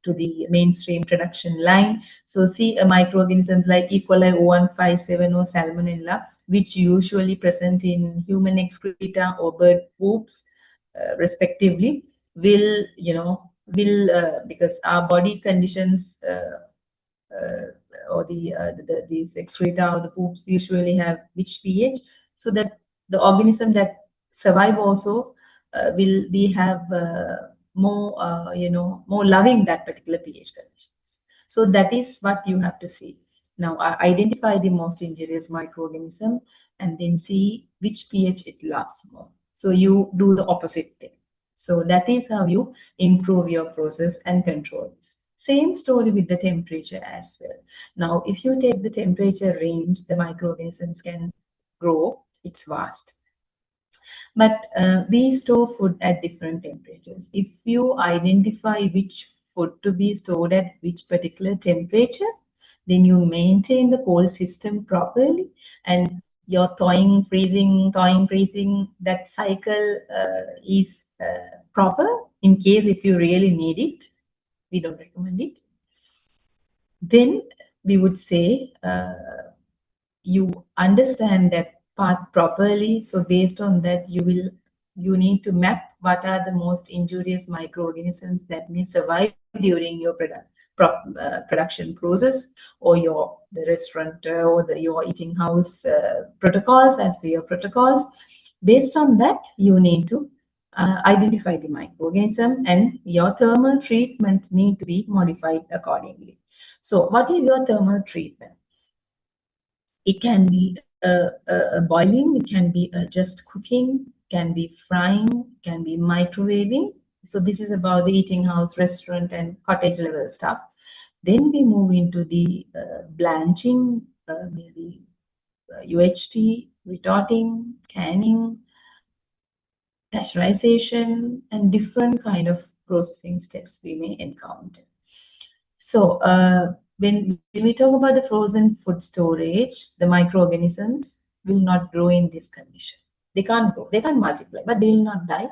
to the mainstream production line. So see microorganisms like E. coli 0157 or Salmonella, which usually present in human excreta or bird poops, respectively, will because our body conditions or these excreta or the poops usually have which pH, so that the organism that survive also will be have more more loving that particular pH conditions. So that is what you have to see. Now identify the most injurious microorganism and then see which pH it loves more. So you do the opposite thing. So that is how you improve your process and control this. Same story with the temperature as well. Now, if you take the temperature range, the microorganisms can grow. It's vast. But we store food at different temperatures. If you identify which food to be stored at which particular temperature, then you maintain the cold system properly, and your thawing, freezing, that cycle is proper in case if you really need it. We don't recommend it. Then we would say you understand that path properly. So based on that, you need to map what are the most injurious microorganisms that may survive during your production process, or the restaurant or your eating house protocols, as per your protocols. Based on that, you need to identify the microorganism, and your thermal treatment need to be modified accordingly. So what is your thermal treatment? It can be boiling, it can be just cooking, can be frying, can be microwaving. So this is about the eating house, restaurant, and cottage level stuff. Then we move into the blanching, maybe UHT, retorting, canning, pasteurization, and different kind of processing steps we may encounter. So when we talk about the frozen food storage, the microorganisms will not grow in this condition. They can't grow, they can't multiply, but they will not die.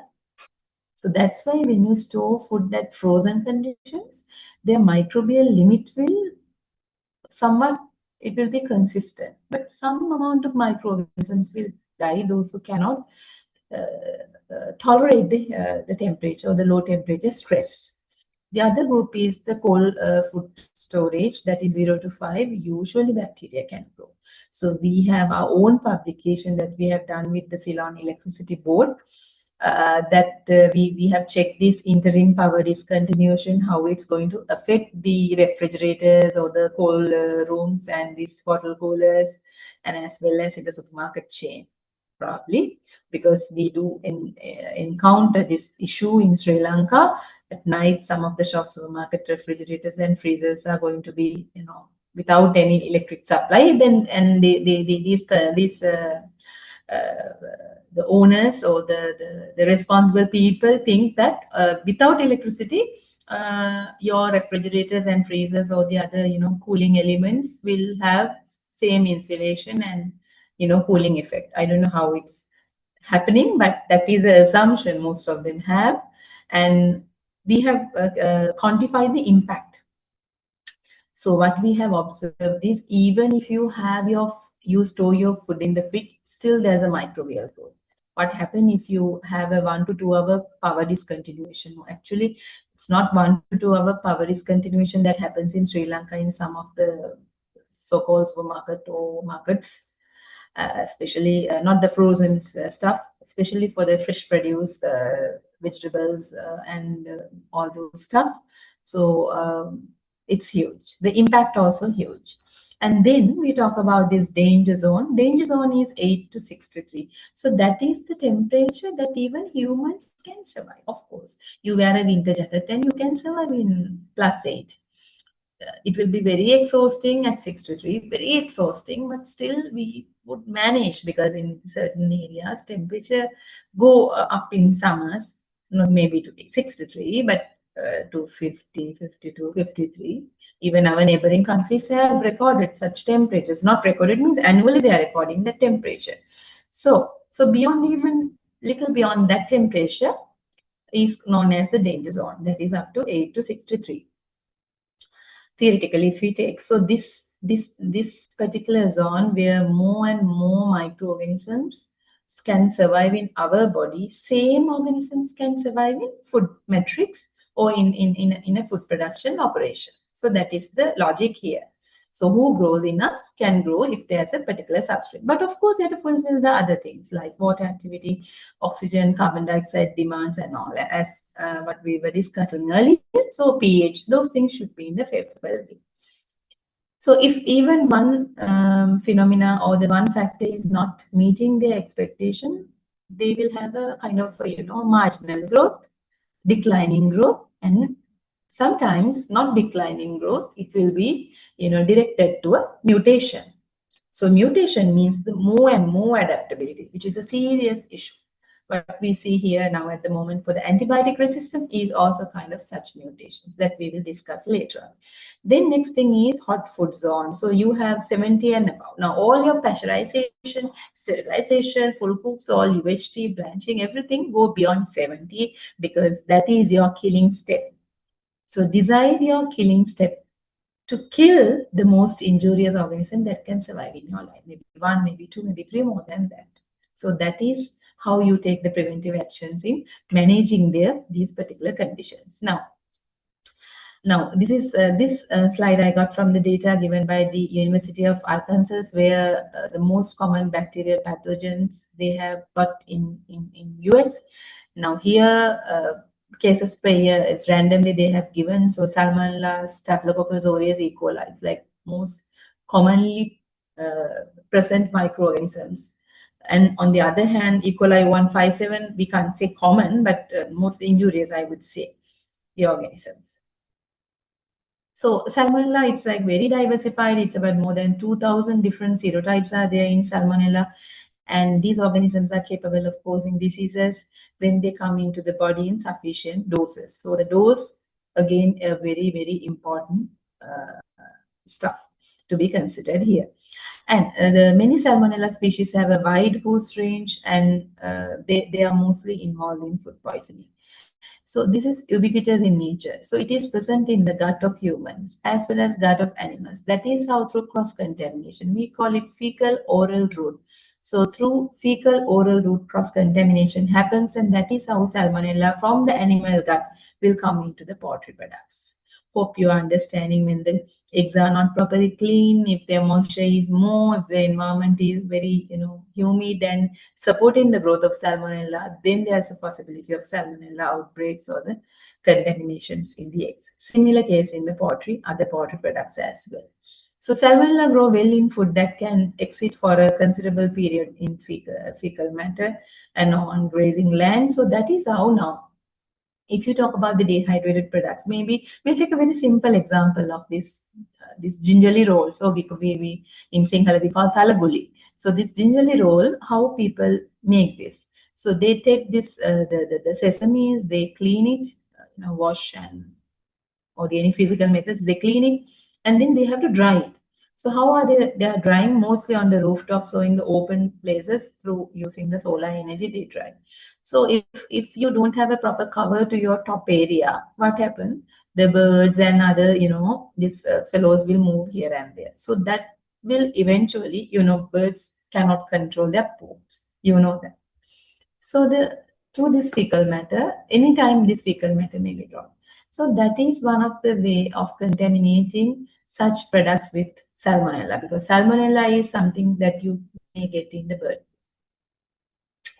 So that's why when you store food at frozen conditions, their microbial limit will somewhat, it will be consistent, but some amount of microorganisms will die, those who cannot tolerate the temperature or the low temperature stress. The other group is the cold food storage, that is 0 to 5. Usually bacteria can grow. So we have our own publication that we have done with the Ceylon Electricity Board. that we have checked this interim power discontinuation, how it's going to affect the refrigerators or the cold rooms and these bottle coolers, and as well as in the supermarket chain, probably, because we do encounter this issue in Sri Lanka. At night, some of the shop supermarket refrigerators and freezers are going to be, without any electric supply. Then, and the owners or the responsible people think that without electricity, your refrigerators and freezers or the other, cooling elements will have same insulation and, cooling effect. I don't know how it's happening, but that is the assumption most of them have. And we have quantified the impact. So what we have observed is, even if you have you store your food in the fridge, still there's a microbial growth. What happens if you have a 1 to 2 hour power discontinuation? Actually, it's not 1 to 2 hour power discontinuation that happens in Sri Lanka in some of the so-called supermarket or markets, especially not the frozen stuff, especially for the fresh produce, vegetables, and all those stuff. So it's huge. The impact also huge. And then we talk about this danger zone. Danger zone is 8 to 63. So that is the temperature that even humans can survive. Of course, you wear a winter jacket and you can survive in +8. It will be very exhausting at 63, very exhausting, but still we would manage, because in certain areas temperature go up in summers, not maybe to 63, but to 50, 52, 53. Even our neighboring countries have recorded such temperatures. Not recorded means annually they are recording the temperature. So beyond, even little beyond that temperature is known as the danger zone. That is up to 8 to 63. Theoretically, if we take, so this particular zone where more and more microorganisms can survive in our body, same organisms can survive in food metrics or in a food production operation. So that is the logic here. So who grows in us can grow if there's a particular substrate. But of course, you have to fulfill the other things like water activity, oxygen, carbon dioxide demands, and all, as what we were discussing earlier. So pH, those things should be in the favorable way. So if even one phenomena or the one factor is not meeting their expectation, they will have a kind of, marginal growth, declining growth, and sometimes not declining growth. It will be, directed to a mutation. So mutation means the more and more adaptability, which is a serious issue. What we see here now at the moment for the antibiotic resistance is also kind of such mutations that we will discuss later on. Then next thing is hot food zone. So you have 70 and above. Now all your pasteurization, sterilization, full cooks, all UHT, blanching, everything go beyond 70, because that is your killing step. So decide your killing step to kill the most injurious organism that can survive in your life. Maybe 1, maybe 2, maybe 3, more than that. So that is how you take the preventive actions in managing these particular conditions. Now, this is this slide I got from the data given by the University of Arkansas, where the most common bacterial pathogens they have got in US. Now here, cases per year, it's randomly they have given. So Salmonella, Staphylococcus aureus, E. coli, it's like most commonly present microorganisms. And on the other hand, E. coli 157, we can't say common, but most injurious, I would say, the organisms. So Salmonella, it's like very diversified. It's about more than 2,000 different serotypes are there in Salmonella. And these organisms are capable of causing diseases when they come into the body in sufficient doses. So the dose, again, a very, very important stuff to be considered here. And the many Salmonella species have a wide host range, and they are mostly involved in food poisoning. So this is ubiquitous in nature. So it is present in the gut of humans as well as gut of animals. That is how through cross-contamination, we call it fecal-oral route. So through fecal-oral route cross-contamination happens, and that is how Salmonella from the animal gut will come into the poultry products. hope you're understanding when the eggs are not properly clean, if their moisture is more, if the environment is very, humid and supporting the growth of salmonella, then there's a possibility of salmonella outbreaks or the contaminations in the eggs. Similar case in the poultry, other poultry products as well. So salmonella grow well in food that can exist for a considerable period in fecal matter and on grazing land. So that is how now, if you talk about the dehydrated products, maybe we'll take a very simple example of this gingerly roll. So we in Sinhala we call salaguli. So this gingerly roll, how people make this. So they take this the sesames, they clean it, wash and or any physical methods, they clean it and then they have to dry it. So how are they? They are drying mostly on the rooftops or in the open places through using the solar energy they dry. So if you don't have a proper cover to your top area, what happens? The birds and other, these fellows will move here and there. So that will eventually, birds cannot control their poops. You know that. So through this fecal matter, anytime this fecal matter may be dropped. So that is one of the way of contaminating such products with salmonella, because salmonella is something that you may get in the bird.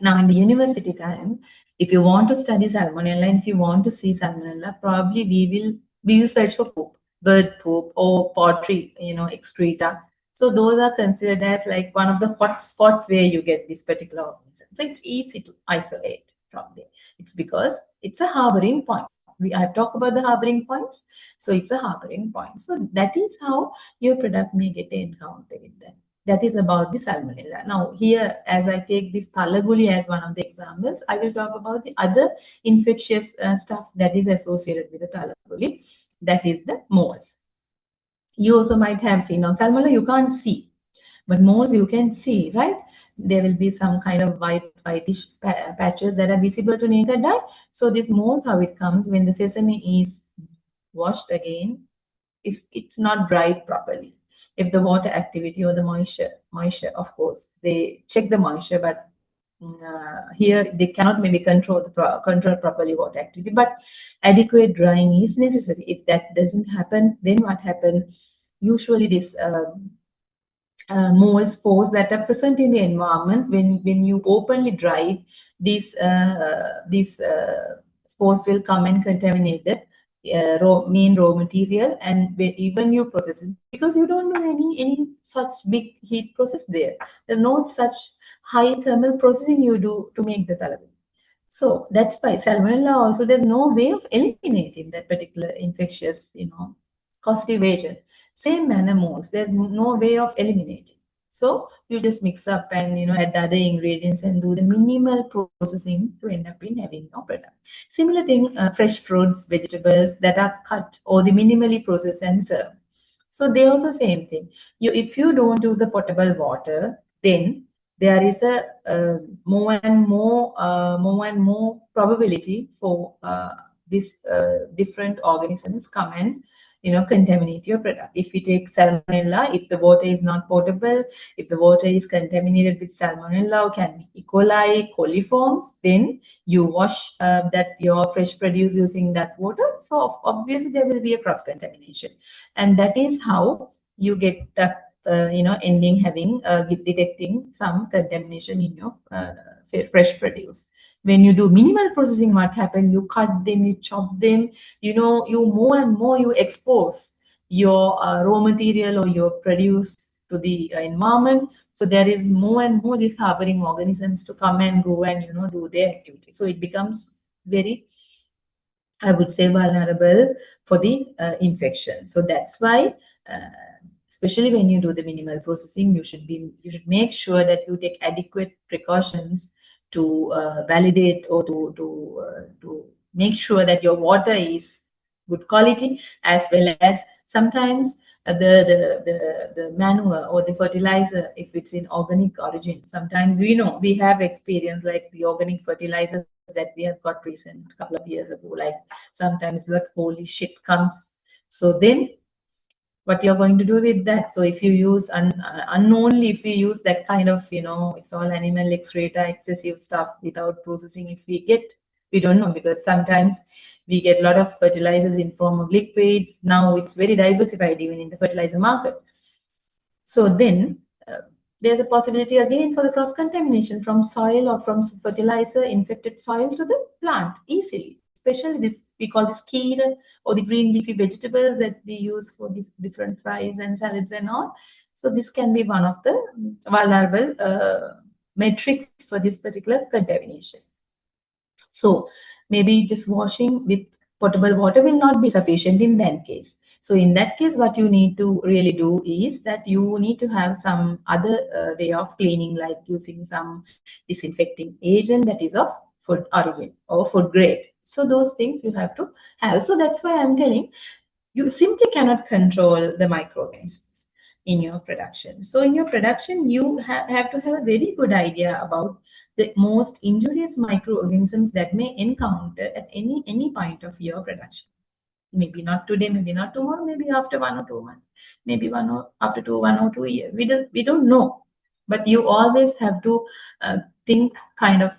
Now, in the university time, if you want to study salmonella and if you want to see salmonella, probably we will search for poop, bird poop or poultry, excreta. So those are considered as like one of the hot spots where you get this particular organism. So it's easy to isolate from there. It's because it's a harboring point. I've talked about the harboring points. So it's a harboring point. So that is how your product may get encountered with them. That is about the salmonella. Now here, as I take this thalaguli as one of the examples, I will talk about the other infectious stuff that is associated with the thalaguli. That is the moles. You also might have seen, now salmonella you can't see, but moles you can see, right? There will be some kind of whitish patches that are visible to naked eye. So this moles, how it comes when the sesame is washed again, if it's not dried properly. If the water activity or the moisture, of course, they check the moisture, but here they cannot maybe control properly water activity, but adequate drying is necessary. If that doesn't happen, then what happens? Usually this mold spores that are present in the environment, when you openly dry, these spores will come and contaminate the main raw material, and even you process it, because you don't do any such big heat process there. There's no such high thermal processing you do to make the thalaguli. So that's why salmonella also, there's no way of eliminating that particular infectious, causative agent. Same manner molds, there's no way of eliminating. So you just mix up and add the other ingredients and do the minimal processing to end up in having your product. Similar thing, fresh fruits, vegetables that are cut or the minimally processed and served. So they also same thing. If you don't use the potable water, then there is a more and more probability for these different organisms come and contaminate your product. If we take salmonella, if the water is not potable, if the water is contaminated with salmonella or can be E. coli, coliforms, then you wash that your fresh produce using that water. So obviously there will be a cross contamination, and that is how you get ending having detecting some contamination in your fresh produce. When you do minimal processing, what happens? You cut them, you chop them, you more and more you expose your raw material or your produce to the environment. So there is more and more these harboring organisms to come and go and do their activity. So it becomes very, I would say, vulnerable for the infection. So that's why, especially when you do the minimal processing, you should make sure that you take adequate precautions to validate or to make sure that your water is good quality, as well as sometimes the manure or the fertilizer, if it's in organic origin. Sometimes we have experience like the organic fertilizer that we have got recent couple of years ago, like sometimes like holy shit comes. So then what you're going to do with that? So if you use unknowingly, if we use that kind of it's all animal excreta, excessive stuff without processing, if we don't know, because sometimes We get a lot of fertilizers in form of liquids. Now it's very diversified even in the fertilizer market. So then there's a possibility again for the cross contamination from soil or from fertilizer infected soil to the plant easily. Especially this, we call this kheer or the green leafy vegetables that we use for these different fries and salads and all. So this can be one of the vulnerable metrics for this particular contamination. So maybe just washing with potable water will not be sufficient in that case. So in that case, what you need to really do is that you need to have some other way of cleaning, like using some disinfecting agent that is of food origin or food grade. So those things you have to have. So that's why I'm telling you simply cannot control the microorganisms in your production. So in your production, you have to have a very good idea about the most injurious microorganisms that may encounter at any point of your production. Maybe not today, maybe not tomorrow, maybe after 1 or 2 months, maybe after 1 or 2 years. We don't know, but you always have to think kind of,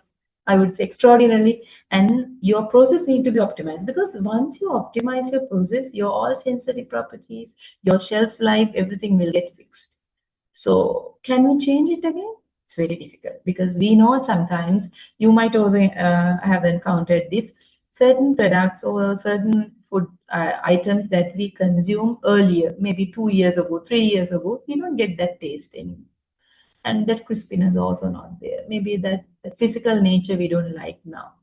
I would say, extraordinarily, and your process need to be optimized, because once you optimize your process, your all sensory properties, your shelf life, everything will get fixed. So can we change it again? It's very difficult, because we know sometimes you might also have encountered this certain products or certain food items that we consume earlier, maybe 2 years ago, 3 years ago, we don't get that taste anymore. And that crispiness also not there. Maybe that physical nature we don't like now.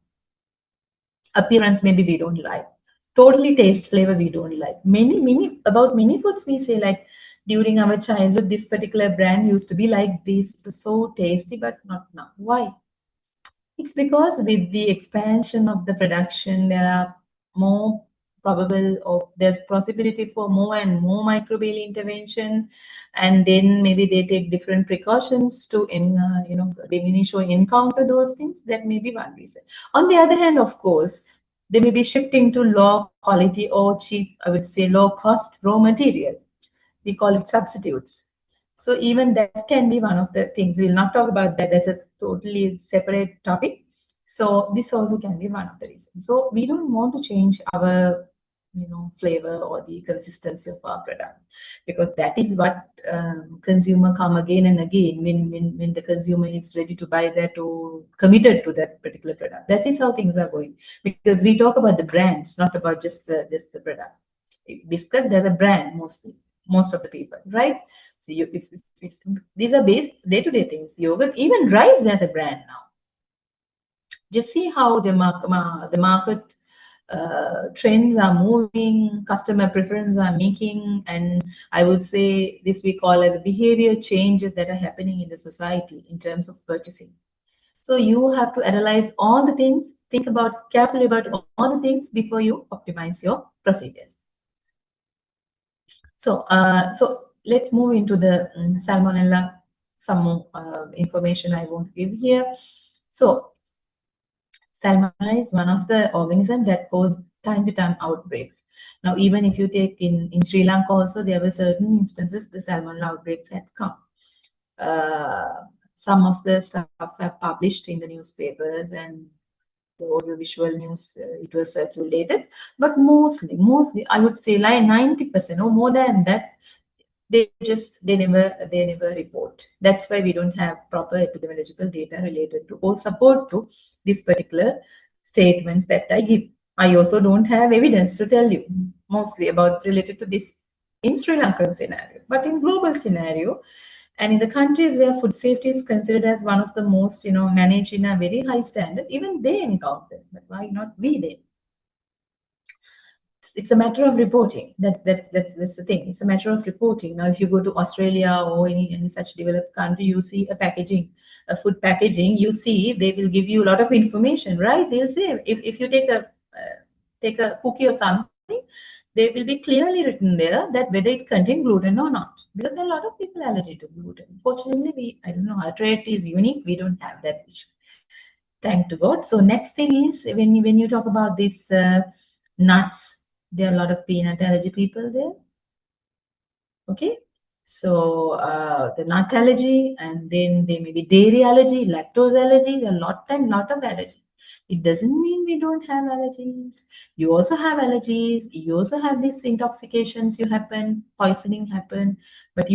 Appearance maybe we don't like. Totally taste flavor we don't like. Many foods we say, like during our childhood, this particular brand used to be like this. It was so tasty, but not now. Why? It's because with the expansion of the production, there are more probable, or there's possibility for more and more microbial intervention, and then maybe they take different precautions to diminish or encounter those things. That may be one reason. On the other hand, of course, they may be shifting to low quality or cheap, I would say low cost raw material. We call it substitutes. So even that can be one of the things. We'll not talk about that. That's a totally separate topic. So this also can be one of the reasons. So we don't want to change our flavor or the consistency of our product, because that is what consumer come again and again when the consumer is ready to buy that or committed to that particular product. That is how things are going, because we talk about the brands, not about just the product. Biscuit, there's a brand mostly, most of the people, right? So these are basic day-to-day things. Yogurt, even rice, there's a brand now. Just see how the market trends are moving, customer preference are making, and I would say this we call as behavior changes that are happening in the society in terms of purchasing. So you have to analyze all the things, think carefully about all the things before you optimize your procedures. So let's move into the salmonella. Some more information I won't give here. So salmonella is one of the organisms that cause time to time outbreaks. Now, even if you take in Sri Lanka also, there were certain instances the salmonella outbreaks had come. Some of the stuff were published in the newspapers and the audiovisual news, it was circulated, but mostly, I would say like 90% or more than that, they never report. That's why we don't have proper epidemiological data related to or support to these particular statements that I give. I also don't have evidence to tell you mostly about related to this in Sri Lankan scenario, but in global scenario, and in the countries where food safety is considered as one of the most, managed in a very high standard, even they encounter. But why not we then? It's a matter of reporting. That's the thing. It's a matter of reporting. Now, if you go to Australia or any such developed country, you see a food packaging, you see they will give you a lot of information, right? They'll say if you take a cookie or something, they will be clearly written there that whether it contains gluten or not, because there are a lot of people allergic to gluten. Fortunately, I don't know, our trade is unique. We don't have that issue. Thank to God. So next thing is when you talk about these nuts, there are a lot of peanut allergy people there. Okay. So the nut allergy, and then there may be dairy allergy, lactose allergy, there are lot of allergy. It doesn't mean we don't have allergies. You also have allergies. You also have these intoxications. You happen, poisoning happen. But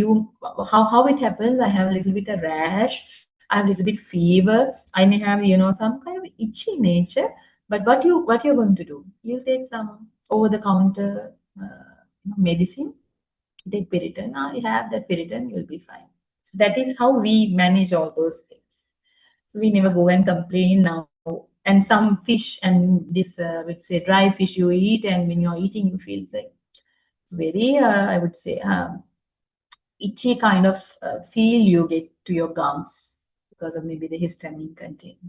how it happens? I have a little bit of rash. I have a little bit fever. I may have some kind of itchy nature. But what you're going to do? You'll take some over the counter medicine. Take Piriton. Now you have that Piriton, you'll be fine. So that is how we manage all those things. So we never go and complain now. And some fish and this, would say, dry fish you eat, and when you're eating, you feel like it's very, I would say, itchy kind of feel you get to your gums because of maybe the histamine content.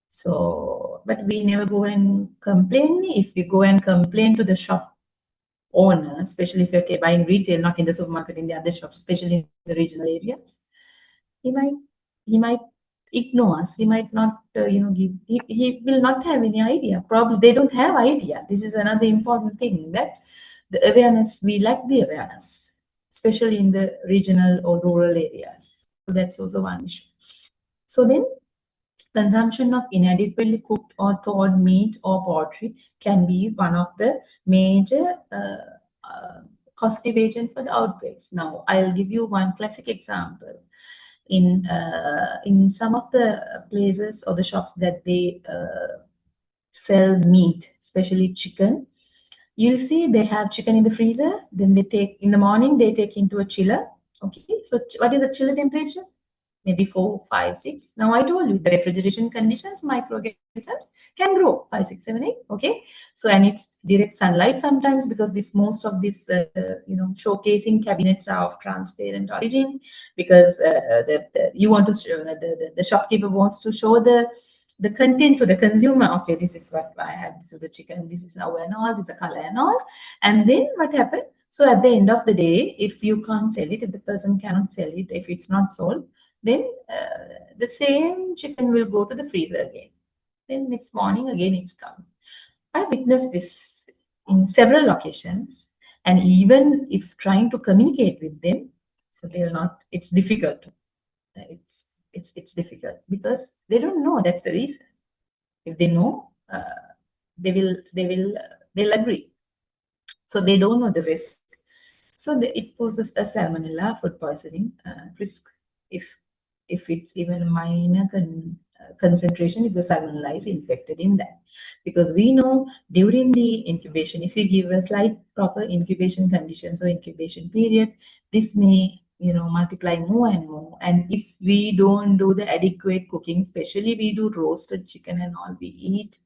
So, but we never go and complain. If you go and complain to the shop owner, especially if you're buying retail, not in the supermarket, in the other shops, especially in the regional areas, he might ignore us. He might not, he will not have any idea. Probably they don't have idea. This is another important thing, that the awareness, we lack the awareness, especially in the regional or rural areas. So that's also one issue. So then, consumption of inadequately cooked or thawed meat or poultry can be one of the major causative agent for the outbreaks. Now, I'll give you one classic example. In some of the places or the shops that they sell meat, especially chicken, you'll see they have chicken in the freezer. Then they take in the morning, they take into a chiller. Okay, so what is the chiller temperature? Maybe 4, 5, 6. Now I told you the refrigeration conditions, microorganisms can grow 5, 6, 7, 8. Okay, so and it's direct sunlight sometimes, because this most of these showcasing cabinets are of transparent origin, because you want to show, the shopkeeper wants to show the content to the consumer. Okay, this is what I have. This is the chicken. This is how and all. This is the color and all. And then what happened? So at the end of the day, if you can't sell it, if the person cannot sell it, if it's not sold, then the same chicken will go to the freezer again. Then next morning again it's come. I witnessed this in several occasions, and even if trying to communicate with them, so they'll not. It's difficult. It's difficult because they don't know. That's the reason. If they know, they'll agree. So they don't know the risk. So it poses a salmonella food poisoning risk if it's even a minor concentration, if the salmonella is infected in that. Because we know during the incubation, if we give a slight proper incubation conditions or incubation period, this may multiply more and more. And if we don't do the adequate cooking, especially we do roasted chicken and all we eat,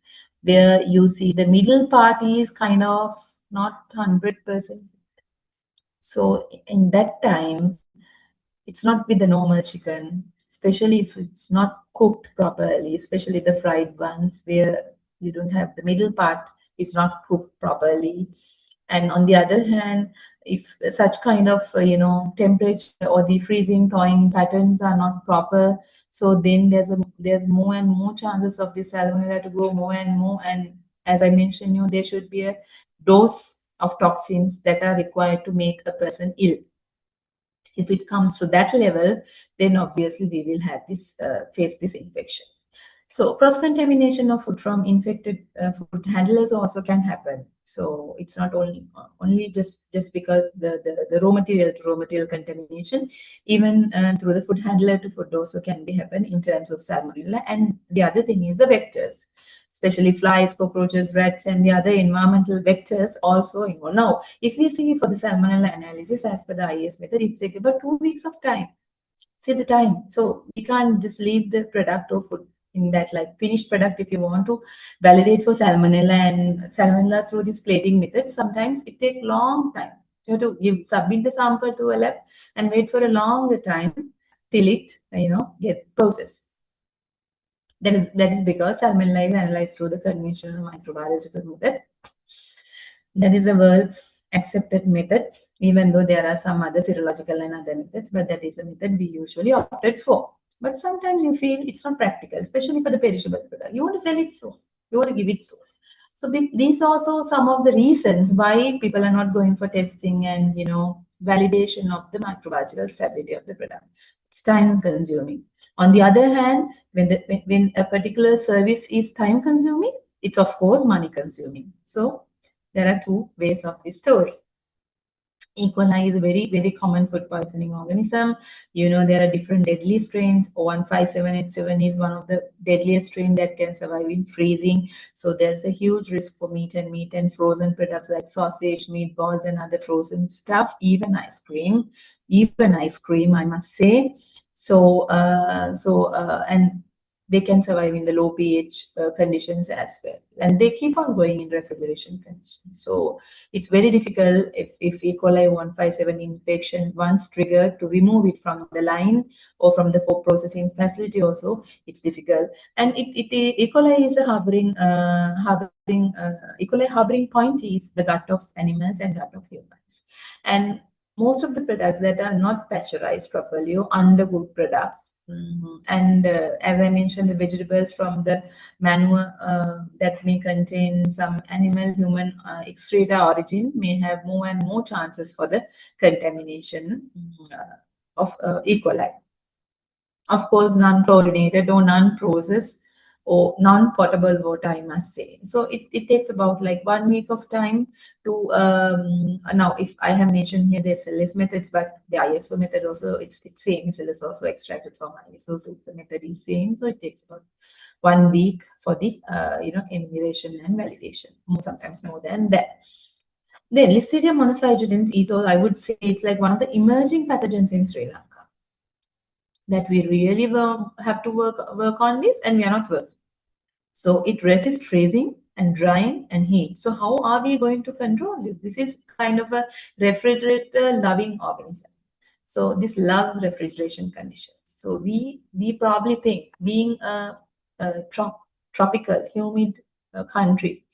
where you see the middle part is kind of not 100%. So in that time, it's not with the normal chicken, especially if it's not cooked properly, especially the fried ones where you don't have the middle part is not cooked properly. And on the other hand, if such kind of temperature or the freezing thawing patterns are not proper, so then there's more and more chances of the salmonella to grow more and more. And as I mentioned, there should be a dose of toxins that are required to make a person ill. If it comes to that level, then obviously we will have this face this infection. So cross-contamination of food from infected food handlers also can happen. So it's not only just because the raw material to raw material contamination, even through the food handler to food also can be happen in terms of salmonella. And the other thing is the vectors, especially flies, cockroaches, rats, and the other environmental vectors also involved. Now, if we see for the salmonella analysis as per the IS method, it takes about 2 weeks of time. See the time. So we can't just leave the product or food in that like finished product. If you want to validate for salmonella through this plating method, sometimes it takes long time. You have to submit the sample to a lab and wait for a longer time till it get processed. That is because salmonella is analyzed through the conventional microbiological method. That is the world accepted method, even though there are some other serological and other methods, but that is the method we usually opted for. But sometimes you feel it's not practical, especially for the perishable product. You want to sell it soon. You want to give it soon. So these are also some of the reasons why people are not going for testing and validation of the microbiological stability of the product. It's time consuming. On the other hand, when a particular service is time consuming, it's of course money consuming. So there are two ways of the story. E. coli is a very common food poisoning organism. You know, there are different deadly strains. 15787 is one of the deadliest strain that can survive in freezing. So there's a huge risk for meat and frozen products like sausage, meatballs, and other frozen stuff, even ice cream, I must say. And they can survive in the low pH conditions as well. And they keep on going in refrigeration conditions. So it's very difficult if E. coli 157 infection once triggered to remove it from the line or from the food processing facility also, it's difficult. And E. coli is a E. coli harboring point is the gut of animals and gut of humans. And most of the products that are not pasteurized properly or undercooked products. And as I mentioned, the vegetables from the manure that may contain some animal human excreta origin may have more and more chances for the contamination of E. coli. Of course, non-chlorinated or non-processed or non-potable water, I must say. So it takes about like 1 week of time to, now if I have mentioned here the SLS methods, but the ISO method also, it's same, SLS also extracted from ISO, so the method is same. So it takes about 1 week for the, enumeration and validation, sometimes more than that. Then Listeria monocytogenes is all, I would say it's like one of the emerging pathogens in Sri Lanka that we really have to work on this, and we are not working. So it resists freezing and drying and heat. So how are we going to control this? This is kind of a refrigerator loving organism. So this loves refrigeration conditions. So we probably think, being a tropical, humid country,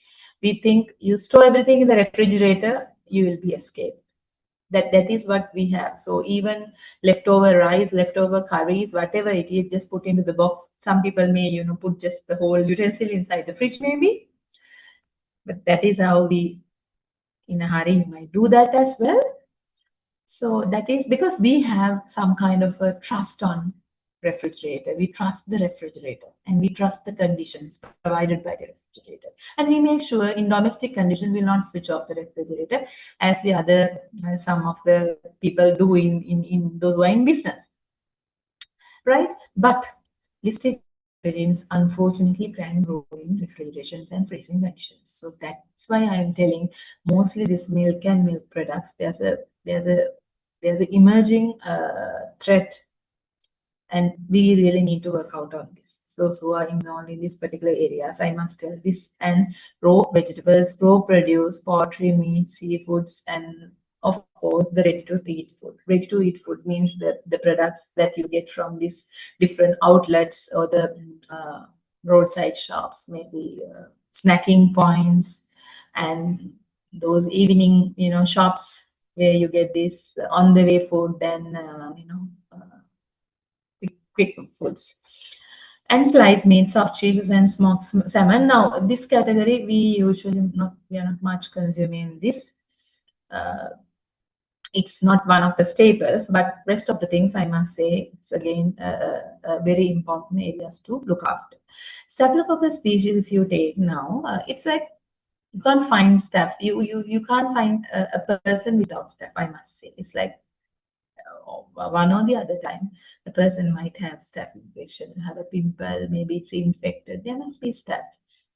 we think you store everything in the refrigerator, you will be escaped. That is what we have. So even leftover rice, leftover curries, whatever it is, just put into the box. Some people may, put just the whole utensil inside the fridge maybe. But that is how we, in a hurry, you might do that as well. So that is because we have some kind of a trust on refrigerator. We trust the refrigerator and we trust the conditions provided by the refrigerator. And we make sure in domestic conditions we'll not switch off the refrigerator as the other, some of the people do in those who are in business. Right? But listed ingredients unfortunately can grow in refrigerations and freezing conditions. So that's why I am telling mostly this milk and milk products, there's an emerging threat, and we really need to work out on this. So are involved in these particular areas, I must tell this. And raw vegetables, raw produce, poultry, meat, seafoods, and of course the ready-to-eat food. Ready-to-eat food means that the products that you get from these different outlets or the roadside shops, maybe snacking points, and those evening, shops where you get this on-the-way food, then quick foods. And sliced meat, soft cheeses, and smoked salmon. Now, this category we are not much consuming this. It's not one of the staples, but rest of the things, I must say, it's again very important areas to look after. Staphylococcus species, if you take now, it's like you can't find staph. You can't find a person without staph, I must say. It's like one or the other time, the person might have staph infection. You have a pimple, maybe it's infected. There must be staph.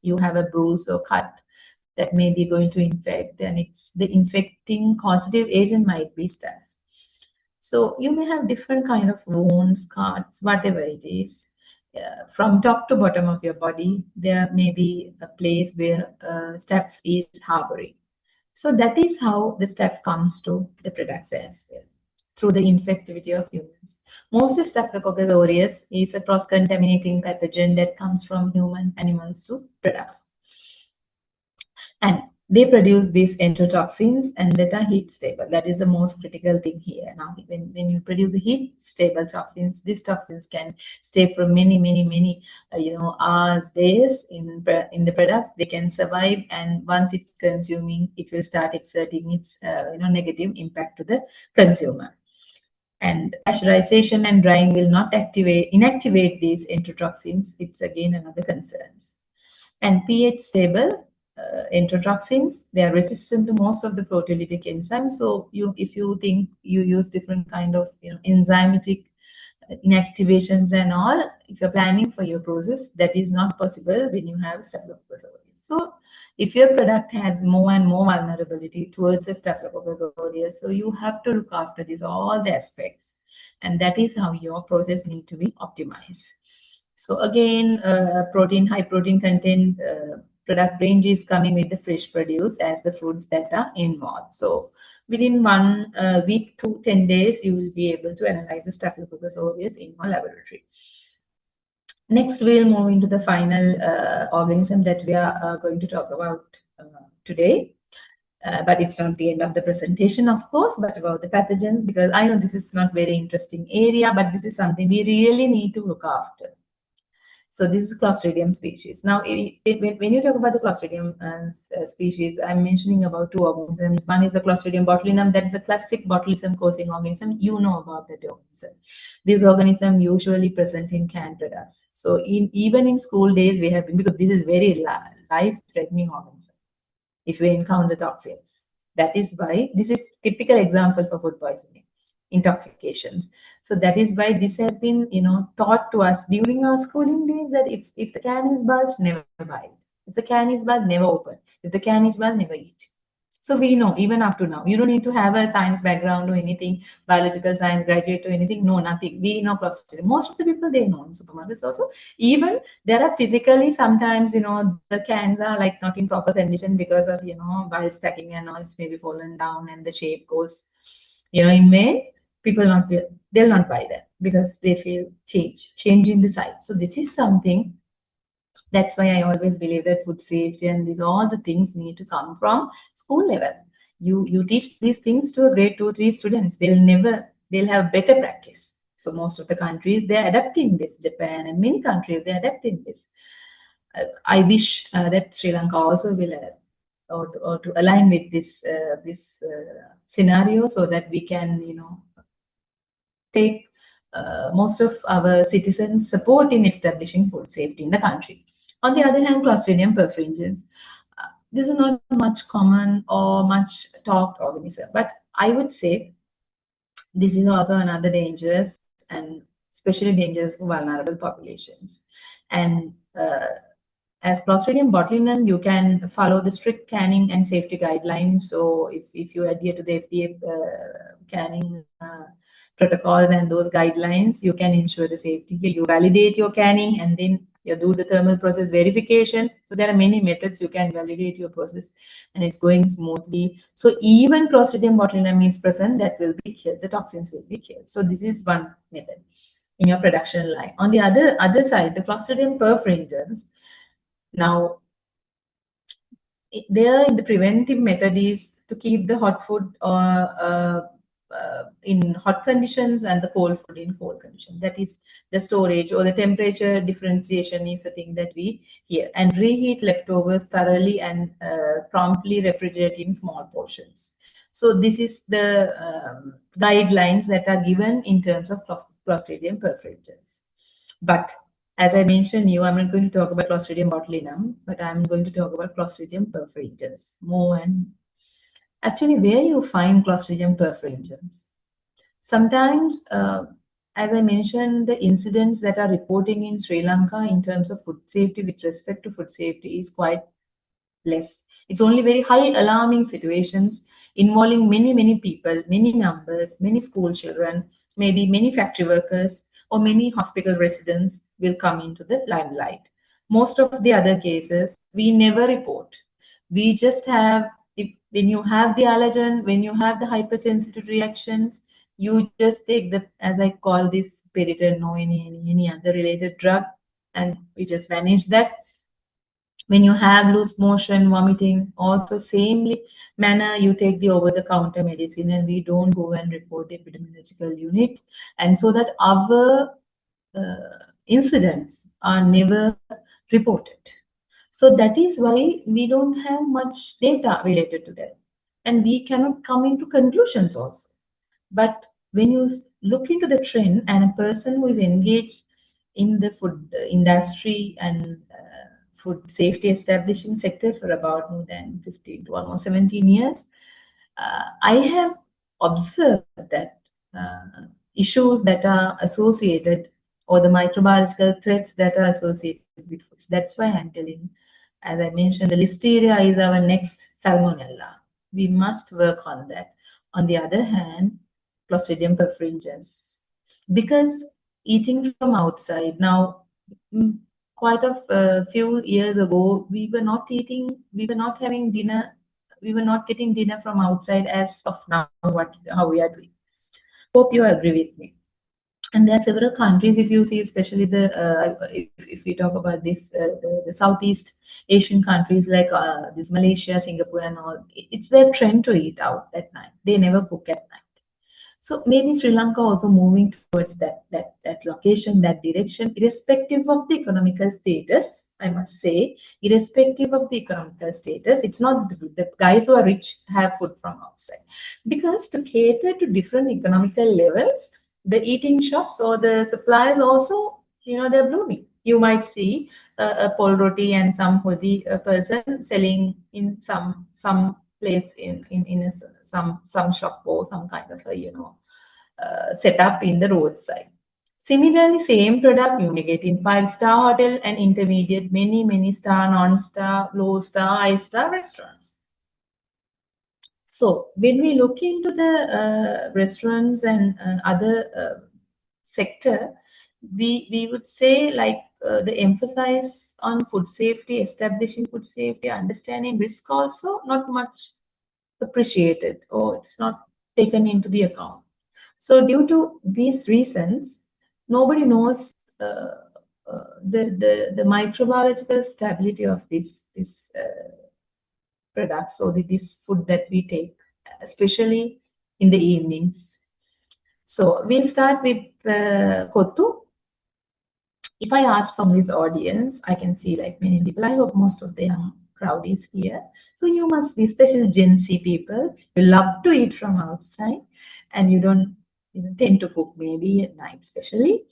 You have a bruise or cut that may be going to infect, and it's the infecting causative agent might be staph. So you may have different kind of wounds, cuts, whatever it is. From top to bottom of your body, there may be a place where staph is harboring. So that is how the staph comes to the products as well, through the infectivity of humans. Mostly Staphylococcus aureus is a cross-contaminating pathogen that comes from human animals to products. And they produce these enterotoxins and that are heat stable. That is the most critical thing here. Now, when you produce heat stable toxins, these toxins can stay for many hours, days in the products. They can survive, and once it's consuming, it will start exerting its negative impact to the consumer. And pasteurization and drying will not inactivate these enterotoxins. It's again another concern. And pH stable enterotoxins, they are resistant to most of the proteolytic enzymes. So if you think you use different kind of enzymatic inactivations and all, if you're planning for your process, that is not possible when you have Staphylococcus aureus. So if your product has more and more vulnerability towards the Staphylococcus aureus, so you have to look after these all the aspects, and that is how your process need to be optimized. So again, high protein content product range is coming with the fresh produce as the foods that are involved. So within 1 week to 10 days, you will be able to analyze the Staphylococcus aureus in your laboratory. Next, we'll move into the final organism that we are going to talk about today. But it's not the end of the presentation, of course, but about the pathogens, because I know this is not very interesting area, but this is something we really need to look after. So this is Clostridium species. Now, when you talk about the Clostridium species, I'm mentioning about 2 organisms. One is the Clostridium botulinum, that is the classic botulism causing organism. You know about that organism. This organism usually present in canned products. So even in school days, we have been, because this is very life-threatening organism if we encounter toxins. That is why this is typical example for food poisoning, intoxications. So that is why this has been, taught to us during our schooling days, that if the can is bulged, never buy it. If the can is bulged, never open. If the can is bulged, never eat. So we know, even up to now, you don't need to have a science background or anything, biological science graduate or anything. No, nothing. We know Clostridium. Most of the people, they know in supermarkets also. Even there are physically sometimes, the cans are like not in proper condition because of, while stacking and all, it's maybe fallen down and the shape goes, in vain. People they'll not buy that because they feel change in the size. So this is something. That's why I always believe that food safety and all the things need to come from school level. You teach these things to a grade 2, 3 students. They'll have better practice. So most of the countries, they're adapting this. Japan and many countries, they're adapting this. I wish that Sri Lanka also will adapt or to align with this scenario, so that we can, take most of our citizens' support in establishing food safety in the country. On the other hand, Clostridium perfringens, this is not much common or much talked organism, but I would say this is also another dangerous and especially dangerous for vulnerable populations. And as Clostridium botulinum, you can follow the strict canning and safety guidelines. So if you adhere to the FDA canning protocols and those guidelines, you can ensure the safety. You validate your canning and then you do the thermal process verification. So there are many methods you can validate your process and it's going smoothly. So even Clostridium botulinum is present, that will be killed. The toxins will be killed. So this is one method in your production line. On the other side, the Clostridium perfringens, now, there the preventive method is to keep the hot food in hot conditions and the cold food in cold conditions. That is the storage or the temperature differentiation is the thing that we hear. And reheat leftovers thoroughly and promptly refrigerate in small portions. So this is the guidelines that are given in terms of Clostridium perfringens. But as I mentioned I'm not going to talk about Clostridium botulinum, but I'm going to talk about Clostridium perfringens more. And actually, where you find Clostridium perfringens, sometimes, as I mentioned, the incidents that are reporting in Sri Lanka in terms of food safety, with respect to food safety, is quite less. It's only very high alarming situations involving many people, many numbers, many school children, maybe many factory workers, or many hospital residents will come into the limelight. Most of the other cases, we never report. We just have, when you have the allergen, when you have the hypersensitive reactions, you just take the, as I call this, Piriton or any other related drug, and we just manage that. When you have loose motion, vomiting, also same manner, you take the over-the-counter medicine, and we don't go and report the epidemiological unit. And so that our incidents are never reported. So that is why we don't have much data related to that. And we cannot come into conclusions also. But when you look into the trend, and a person who is engaged in the food industry and food safety establishing sector for about more than 15 to almost 17 years, I have observed that issues that are associated, or the microbiological threats that are associated with foods. That's why I'm telling, as I mentioned, the listeria is our next salmonella. We must work on that. On the other hand, Clostridium perfringens, because eating from outside now, quite a few years ago, we were not having dinner, we were not getting dinner from outside as of now, how we are doing. Hope you agree with me. And there are several countries, if you see, especially if we talk about this, the Southeast Asian countries like this Malaysia, Singapore, and all, it's their trend to eat out at night. They never cook at night. So maybe Sri Lanka also moving towards that location, that direction, irrespective of the economical status. I must say, irrespective of the economical status, it's not the guys who are rich have food from outside, because to cater to different economical levels, the eating shops or the suppliers also, they're blooming. You might see a pol roti and some hodi person selling in some place in some shop or some kind of a setup in the roadside. Similarly, same product you may get in 5-star hotel and intermediate, many star, non-star, low star, high star restaurants. So when we look into the restaurants and other sector, we would say, like, the emphasis on food safety, establishing food safety, understanding risk also not much appreciated, or it's not taken into the account. So due to these reasons, nobody knows the microbiological stability of this products, or this food that we take, especially in the evenings. So we'll start with Kottu. If I ask from this audience, I can see like many people, I hope most of the young crowd is here. So you must be, especially Gen Z people, you love to eat from outside and you don't tend to cook maybe at night especially.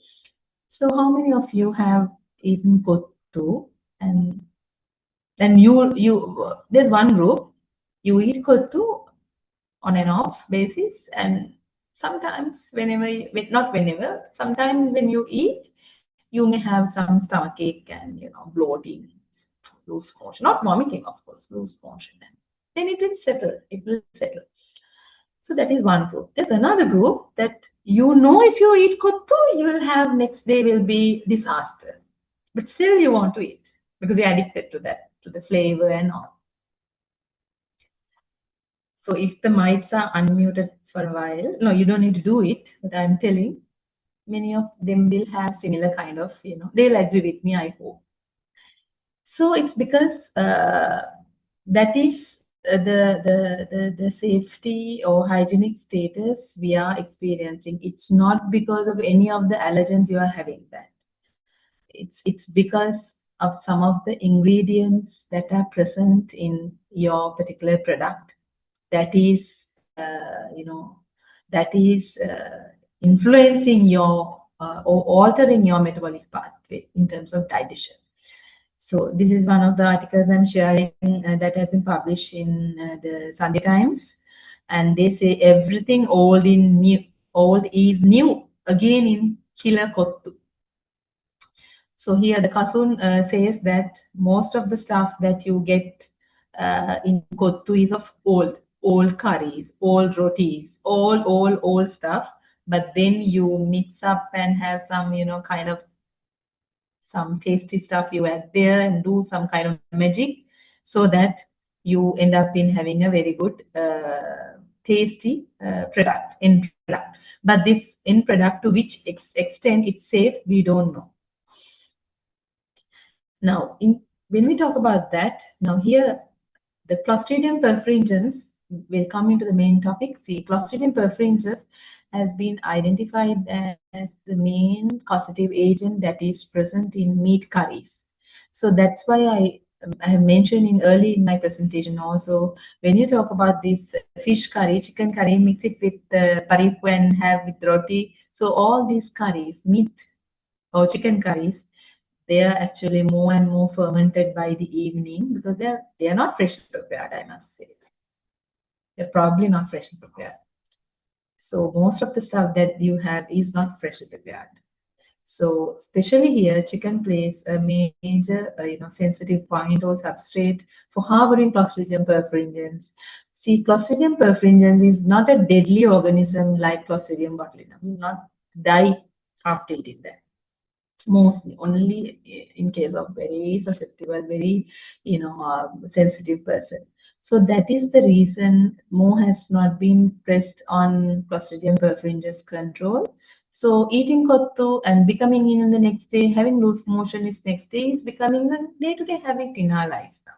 So how many of you have eaten Kottu? And then there's one group, you eat Kottu on an off basis, and sometimes sometimes when you eat, you may have some stomach ache and bloating, loose motion, not vomiting, of course, loose motion, and then it will settle. So that is one group. There's another group that if you eat kottu, you will have next day will be disaster, but still you want to eat because you're addicted to that, to the flavor and all. So if the mics are unmuted for a while, no, you don't need to do it, but I'm telling, many of them will have similar kind of, they'll agree with me, I hope. So it's because that is the safety or hygienic status we are experiencing. It's not because of any of the allergens you are having that. It's because of some of the ingredients that are present in your particular product that is influencing your or altering your metabolic pathway in terms of digestion. So this is one of the articles I'm sharing that has been published in the Sunday Times, and they say everything old is new again in Kila Kottu. So here the Kasun says that most of the stuff that you get in Kottu is of old curries, old rotis, old stuff. But then you mix up and have some, kind of some tasty stuff you add there and do some kind of magic so that you end up in having a very good, tasty product. But this end product, to which extent it's safe, we don't know. Now, when we talk about that, now here, the Clostridium perfringens will come into the main topic. See, Clostridium perfringens has been identified as the main causative agent that is present in meat curries. So that's why I have mentioned early in my presentation also, when you talk about this fish curry, chicken curry, mix it with paripu and have with roti. So all these curries, meat or chicken curries, they are actually more and more fermented by the evening because they are not freshly prepared, I must say. They're probably not freshly prepared. So most of the stuff that you have is not freshly prepared. So especially here, chicken plays a major, sensitive point or substrate for harboring Clostridium perfringens. See, Clostridium perfringens is not a deadly organism like Clostridium botulinum. You will not die after eating that. Mostly only in case of very susceptible, very sensitive person. So that is the reason more has not been pressed on Clostridium perfringens control. So eating kottu and becoming in the next day, having loose motion is next day is becoming a day-to-day habit in our life now.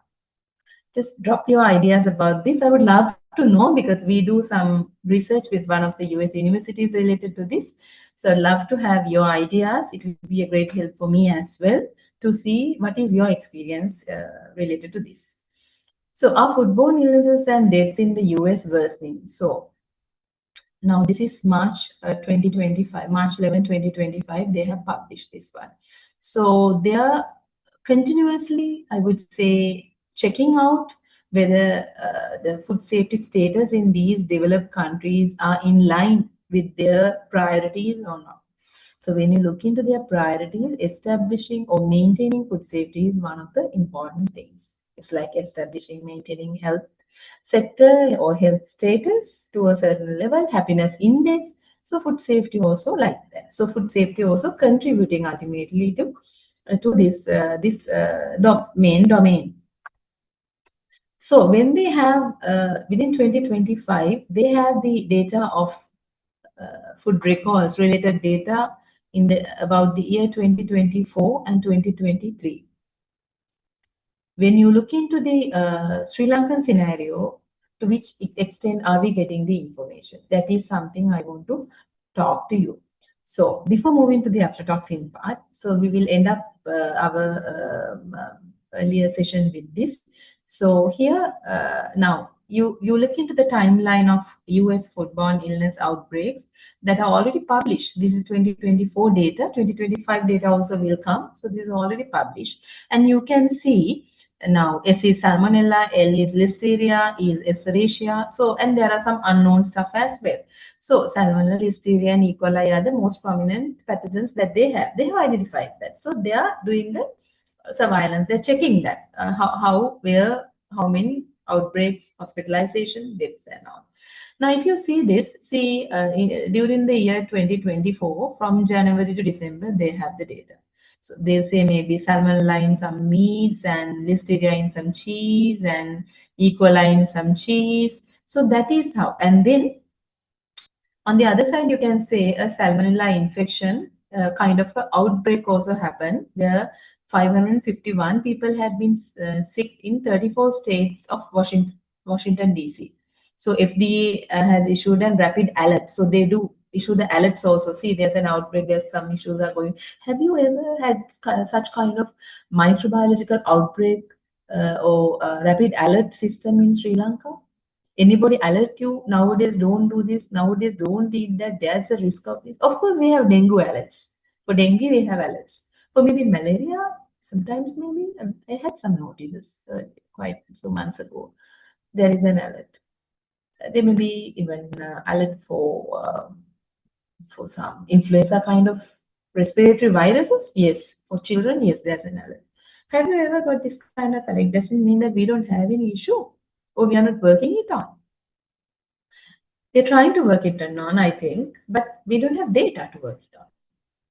Just drop your ideas about this. I would love to know because we do some research with one of the US universities related to this. So I'd love to have your ideas. It will be a great help for me as well to see what is your experience related to this. So are foodborne illnesses and deaths in the US worsening? So now this is March 2025, March 11, 2025, they have published this one. So they are continuously, I would say, checking out whether the food safety status in these developed countries are in line with their priorities or not. So when you look into their priorities, establishing or maintaining food safety is one of the important things. It's like establishing, maintaining health sector or health status to a certain level, happiness index. So food safety also like that. So food safety also contributing ultimately to this main domain. So when they have within 2025, they have the data of food recalls related data in the about the year 2024 and 2023. When you look into the Sri Lankan scenario, to which extent are we getting the information? That is something I want to talk to you. So before moving to the aflatoxin part, so we will end up our earlier session with this. So here now you look into the timeline of US foodborne illness outbreaks that are already published. This is 2024 data. 2025 data also will come. So this is already published, and you can see now S is Salmonella, L is Listeria, E is Escherichia. So, and there are some unknown stuff as well. So Salmonella, Listeria, and E. coli are the most prominent pathogens that they have. They have identified that. So they are doing the surveillance. They're checking that how, where, how many outbreaks, hospitalization, deaths, and all. Now, if you see this, during the year 2024, from January to December, they have the data. So they'll say maybe salmonella in some meats and listeria in some cheese and E. coli in some cheese. So that is how. And then on the other side, you can say a salmonella infection kind of an outbreak also happened where 551 people had been sick in 34 states of Washington DC. So FDA has issued a rapid alert. So they do issue the alerts also. See, there's an outbreak, there's some issues are going. Have you ever had such kind of microbiological outbreak or rapid alert system in Sri Lanka? Anybody alert you nowadays, don't do this, nowadays don't eat that, there's a risk of this. Of course we have dengue alerts. For dengue we have alerts. For maybe malaria, sometimes maybe I had some notices quite a few months ago. There is an alert. There may be even alert for some influenza kind of respiratory viruses. Yes, for children, yes, there's an alert. Have you ever got this kind of alert? Doesn't mean that we don't have any issue or we are not working it on. We're trying to work it on, I think, but we don't have data to work it on.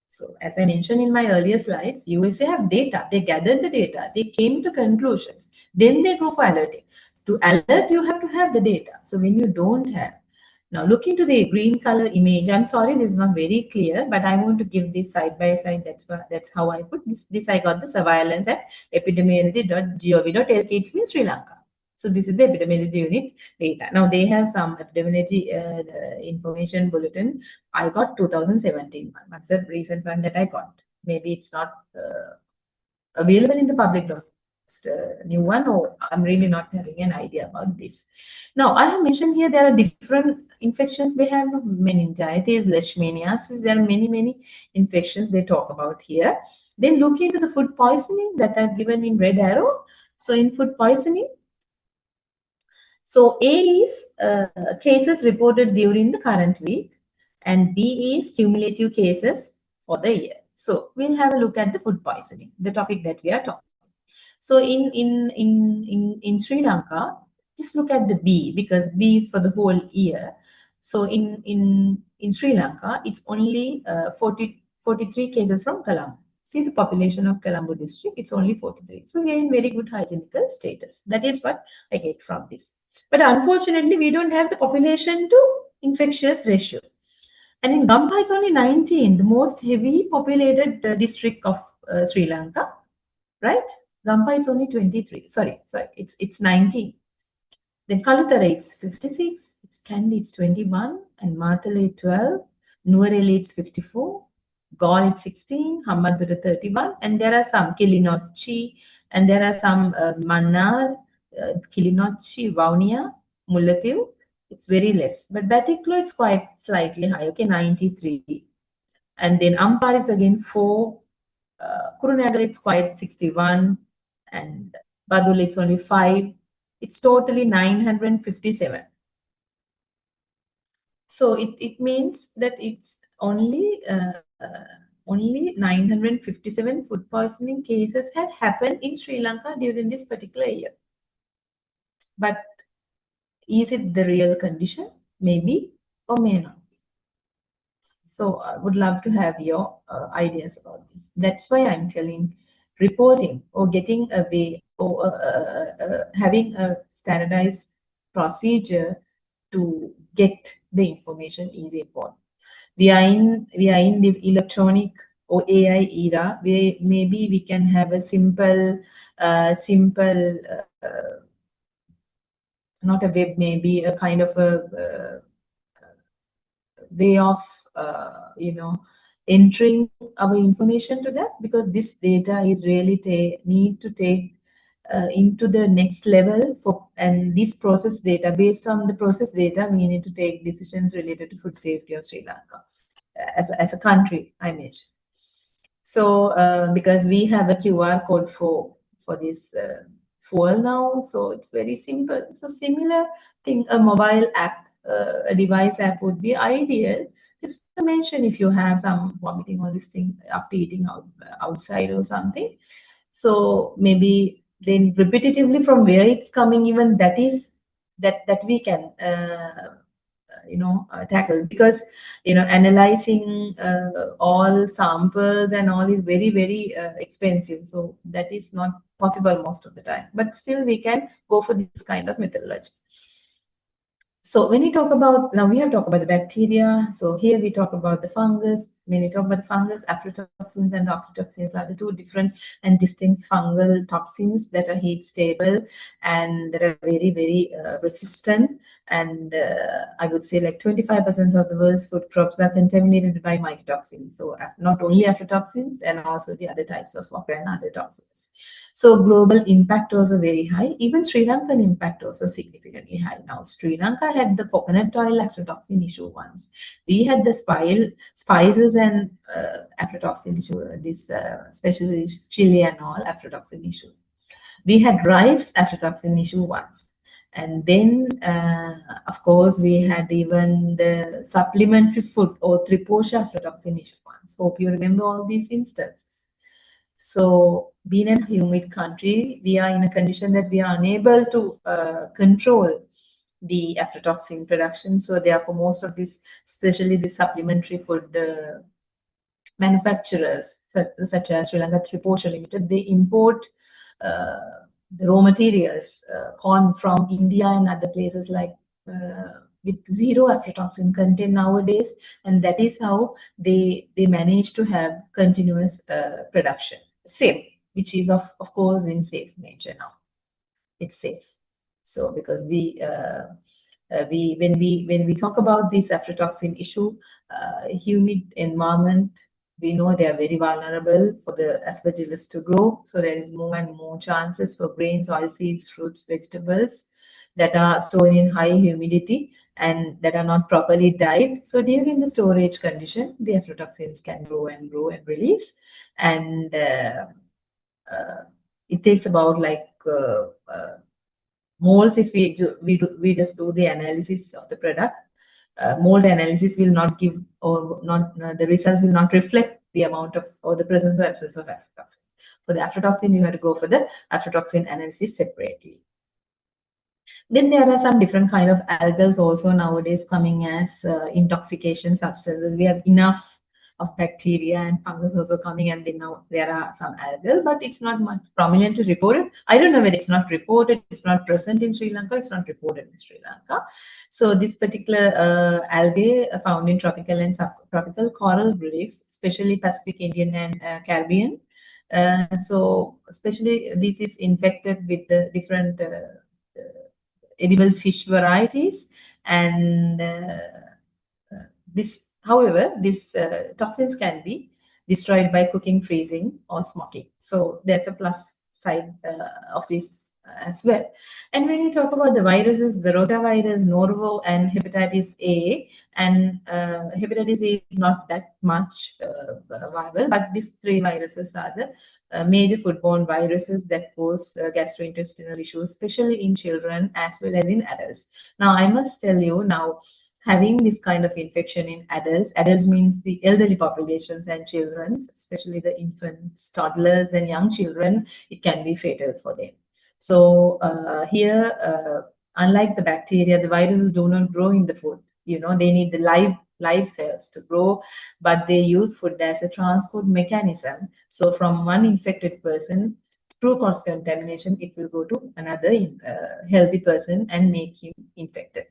So as I mentioned in my earlier slides, USA have data. They gathered the data. They came to conclusions. Then they go for alerting. To alert, you have to have the data. So when you don't have, now look into the green color image. I'm sorry, this is not very clear, but I want to give this side by side. That's how I put this. This I got the surveillance at epidemiology.gov.lk. It's in Sri Lanka. So this is the epidemiology unit data. Now they have some epidemiology information bulletin. I got 2017 one. That's the recent one that I got. Maybe it's not available in the public domain. new one, or I'm really not having an idea about this. Now, I have mentioned here there are different infections. They have meningitis, leishmaniasis. There are many infections they talk about here. Then look into the food poisoning that are given in red arrow. So in food poisoning, so A is cases reported during the current week, and B is cumulative cases for the year. So we'll have a look at the food poisoning, the topic that we are talking. So in Sri Lanka, just look at the B, because B is for the whole year. So in Sri Lanka, it's only 43 cases from Colombo. See the population of Colombo district, it's only 43. So we are in very good hygienical status. That is what I get from this. But unfortunately, we don't have the population to infectious ratio. And in Gampa, it's only 19, the most heavy populated district of Sri Lanka, right? Gampa, it's only 23. Sorry, it's 19. Then Kalutara, it's 56. It's Kandy, it's 21. And Matale, 12. Nuvareli, it's 54. Gaur, it's 16. Hambantota, 31. And there are some Kilinochchi, and there are some Mannar, Kilinochchi, Vaunia, Mullatiu. It's very less. But Batiklo, it's quite slightly high. Okay, 93. And then Ampar is again 4. Kurunagar, it's quite 61. And Badul, it's only 5. It's totally 957. So it means that it's only 957 food poisoning cases had happened in Sri Lanka during this particular year. But is it the real condition? Maybe or may not. So I would love to have your ideas about this. That's why I'm telling reporting or getting a way or having a standardized procedure to get the information is important. We are in this electronic or AI era where maybe we can have a simple not a web, maybe a kind of a way of entering our information to that, because this data is really need to take into the next level and this process data, based on the process data, we need to take decisions related to food safety of Sri Lanka as a country, I mentioned. So because we have a QR code for this fuel now, so it's very simple. So similar thing, a mobile app, a device app would be ideal. Just to mention, if you have some vomiting or this thing after eating outside or something, so maybe then repetitively from where it's coming, even that we can tackle, because analyzing all samples and all is very expensive, so that is not possible most of the time, but still we can go for this kind of methodology. So when we talk about, now we have talked about the bacteria, so here we talk about the fungus. When we talk about the fungus, aflatoxins and the octatoxins are the two different and distinct fungal toxins that are heat stable and that are very resistant. And I would say like 25% of the world's food crops are contaminated by mycotoxins. So not only aflatoxins, and also the other types of and other toxins. So global impact also very high. Even Sri Lankan impact also significantly high. Now Sri Lanka had the coconut oil aflatoxin issue once. We had the spices and aflatoxin issue. This especially chili and all aflatoxin issue. We had rice aflatoxin issue once. And then, of course, we had even the supplementary food or triposha aflatoxin issue once. Hope you remember all these instances. So, being a humid country, we are in a condition that we are unable to control the aflatoxin production. So, therefore, most of this, especially the supplementary food manufacturers, such as Sri Lanka Triposha Limited, they import the raw materials, corn from India and other places like with zero aflatoxin content nowadays, and that is how they manage to have continuous production. Safe, which is of course in safe nature now. It's safe. So because when we talk about this aflatoxin issue, humid environment, we know they are very vulnerable for the aspergillus to grow. So there is more and more chances for grains, oilseeds, fruits, vegetables that are stored in high humidity and that are not properly dried. So during the storage condition, the aflatoxins can grow and release. And it takes about like moles. If we just do the analysis of the product, mold analysis will not give, or not the results will not reflect the amount of or the presence or absence of aflatoxin. For the aflatoxin, you have to go for the aflatoxin analysis separately. Then there are some different kind of algals also nowadays coming as intoxication substances. We have enough of bacteria and fungus also coming, and then now there are some algal, but it's not much prominently reported. I don't know whether it's not reported, it's not present in Sri Lanka, it's not reported in Sri Lanka. So this particular algae are found in tropical and subtropical coral reefs, especially Pacific, Indian, and Caribbean. So especially this is infected with the different edible fish varieties, and however, these toxins can be destroyed by cooking, freezing, or smoking. So there's a plus side of this as well. And when you talk about the viruses, the rotavirus, norovirus, and hepatitis A, and hepatitis A is not that much viable, but these three viruses are the major foodborne viruses that cause gastrointestinal issues, especially in children as well as in adults. Now, I must tell you now, having this kind of infection in adults means the elderly populations and children, especially the infants, toddlers, and young children, it can be fatal for them. So here, unlike the bacteria, the viruses do not grow in the food. You know, they need the live cells to grow, but they use food as a transport mechanism. So from one infected person, through cross contamination, it will go to another healthy person and make him infected.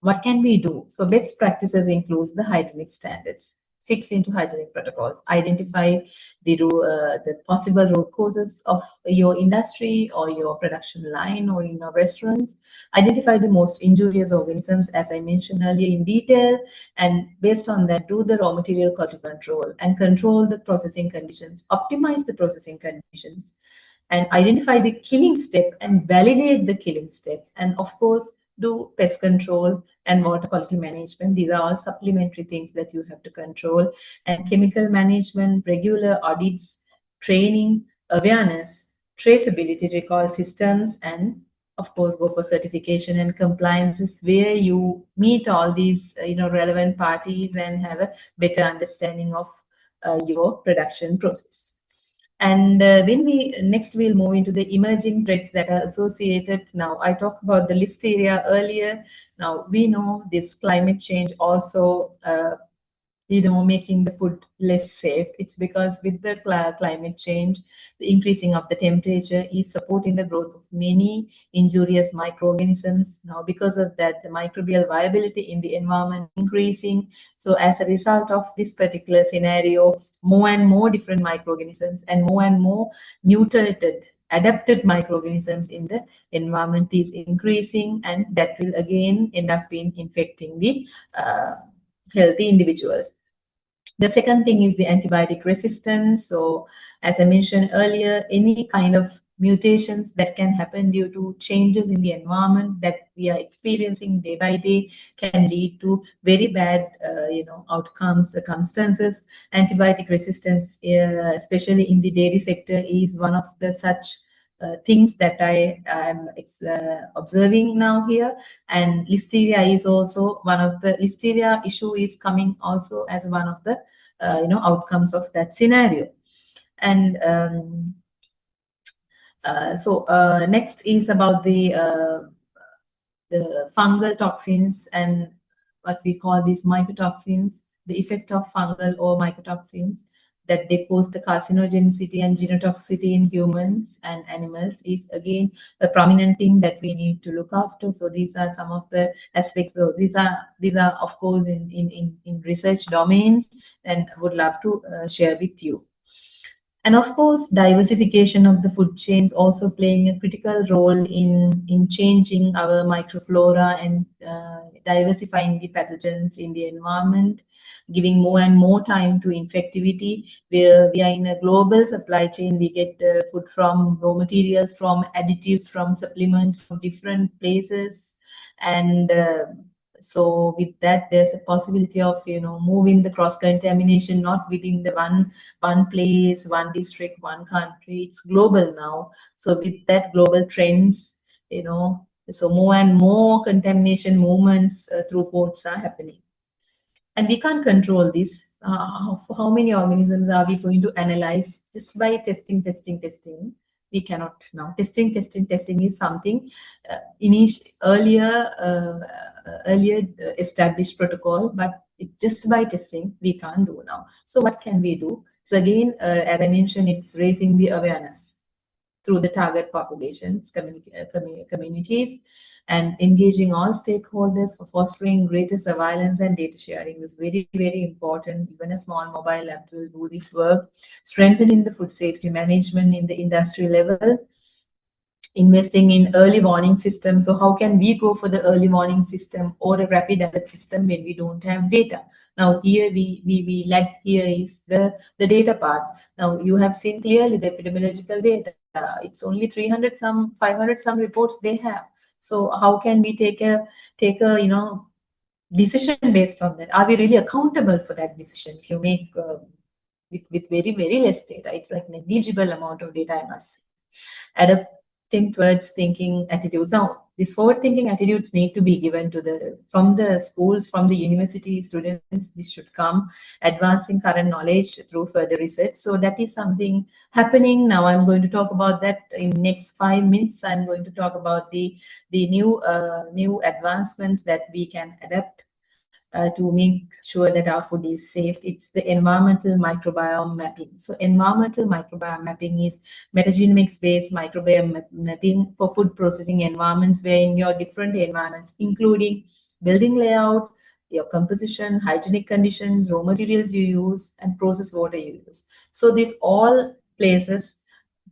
What can we do? So best practices includes the hygienic standards, fix into hygienic protocols, identify the possible root causes of your industry or your production line or in your restaurants, identify the most injurious organisms, as I mentioned earlier, in detail, and based on that, do the raw material quality control and control the processing conditions, optimize the processing conditions, and identify the killing step and validate the killing step, and of course, do pest control and water quality management. These are all supplementary things that you have to control. And chemical management, regular audits, training, awareness, traceability, recall systems, and of course, go for certification and compliances where you meet all these relevant parties and have a better understanding of your production process. And when we'll move into the emerging threats that are associated. Now, I talked about the listeria earlier. Now, we know this climate change also, making the food less safe. It's because with the climate change, the increasing of the temperature is supporting the growth of many injurious microorganisms. Now, because of that, the microbial viability in the environment increasing. So as a result of this particular scenario, more and more different microorganisms and more mutated, adapted microorganisms in the environment is increasing, and that will again end up in infecting the healthy individuals. The second thing is the antibiotic resistance. So as I mentioned earlier, any kind of mutations that can happen due to changes in the environment that we are experiencing day by day can lead to very bad outcomes, circumstances. Antibiotic resistance, especially in the dairy sector, is one of the such things that I am observing now here. And listeria is also one of the listeria issue is coming also as one of the outcomes of that scenario. And so next is about the fungal toxins and what we call these mycotoxins, the effect of fungal or mycotoxins that they cause the carcinogenicity and genotoxicity in humans and animals is again a prominent thing that we need to look after. So these are some of the aspects. So these are of course in research domain, and would love to share with you. And of course, diversification of the food chains also playing a critical role in changing our microflora and diversifying the pathogens in the environment, giving more and more time to infectivity. Where we are in a global supply chain, we get food from raw materials, from additives, from supplements, from different places. And so with that, there's a possibility of, moving the cross contamination, not within the one place, one district, one country. It's global now. So with that global trends, so more and more contamination movements through ports are happening. And we can't control this. For how many organisms are we going to analyze just by testing? We cannot now. Testing is something earlier established protocol, but just by testing we can't do now. So what can we do? So again, as I mentioned, it's raising the awareness through the target populations, communities, and engaging all stakeholders for fostering greater surveillance and data sharing is very, very important. Even a small mobile app will do this work, strengthening the food safety management in the industry level, investing in early warning systems. So how can we go for the early warning system or a rapid alert system when we don't have data? Now here we lack here is the data part. Now you have seen clearly the epidemiological data. It's only 300 some 500 some reports they have. So how can we take a decision based on that? Are we really accountable for that decision? If you make with very, very less data, it's like negligible amount of data, I must say. Adapting towards thinking attitudes. Now, these forward-thinking attitudes need to be given to from the schools, from the university students. This should come, advancing current knowledge through further research. So that is something happening now. I'm going to talk about that in next 5 minutes. I'm going to talk about the new advancements that we can adapt to make sure that our food is safe. It's the environmental microbiome mapping. So environmental microbiome mapping is metagenomics-based microbiome mapping for food processing environments, where in your different environments, including building layout, your composition, hygienic conditions, raw materials you use, and process water you use. So this all places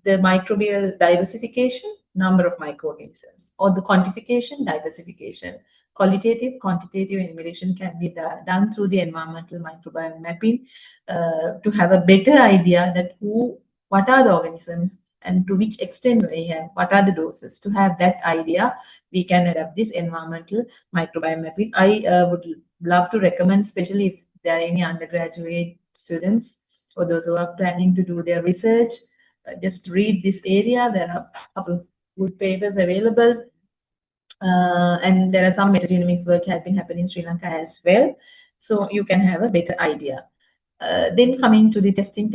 the microbial diversification, number of microorganisms, or the quantification, diversification. Qualitative, quantitative enumeration can be done through the environmental microbiome mapping to have a better idea that what are the organisms and to which extent we have, what are the doses. To have that idea, we can adapt this environmental microbiome mapping. I would love to recommend, especially if there are any undergraduate students or those who are planning to do their research, just read this area. There are a couple good papers available. And there are some metagenomics work has been happening in Sri Lanka as well. So you can have a better idea. Then coming to the testing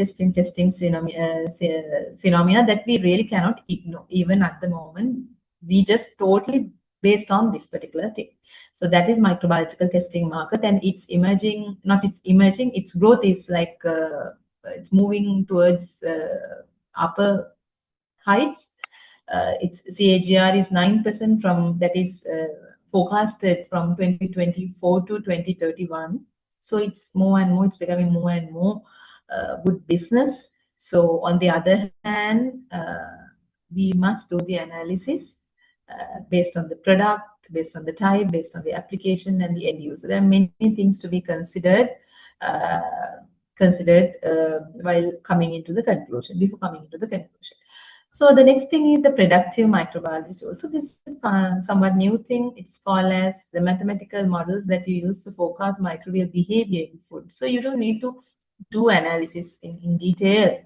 phenomena that we really cannot ignore, even at the moment. We just totally based on this particular thing. So that is microbiological testing market, and it's emerging, its growth is like, it's moving towards upper heights. Its CAGR is 9% from that is forecasted from 2024 to 2031. So it's more and more, it's becoming more and more good business. So on the other hand, we must do the analysis based on the product, based on the type, based on the application and the end user. There are many things to be considered while coming into the conclusion, before coming into the conclusion. So the next thing is the predictive microbiology tool. So this is a somewhat new thing. It's called as the mathematical models that you use to forecast microbial behavior in food. So you don't need to do analysis in detail.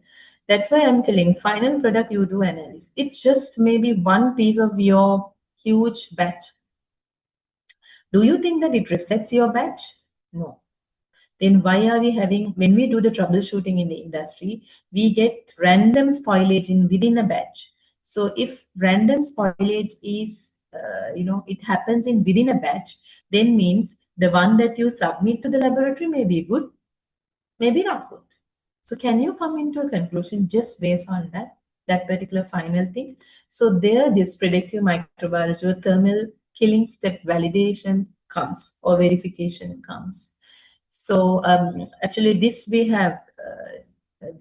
That's why I'm telling final product you do analysis. It's just maybe one piece of your huge batch. Do you think that it reflects your batch? No. Then why are we having, when we do the troubleshooting in the industry, we get random spoilage within a batch. So if random spoilage is, it happens within a batch, then means the one that you submit to the laboratory may be good, maybe not good. So can you come into a conclusion just based on that particular final thing? So there, this predictive microbiology or thermal killing step validation comes, or verification comes. So actually this we have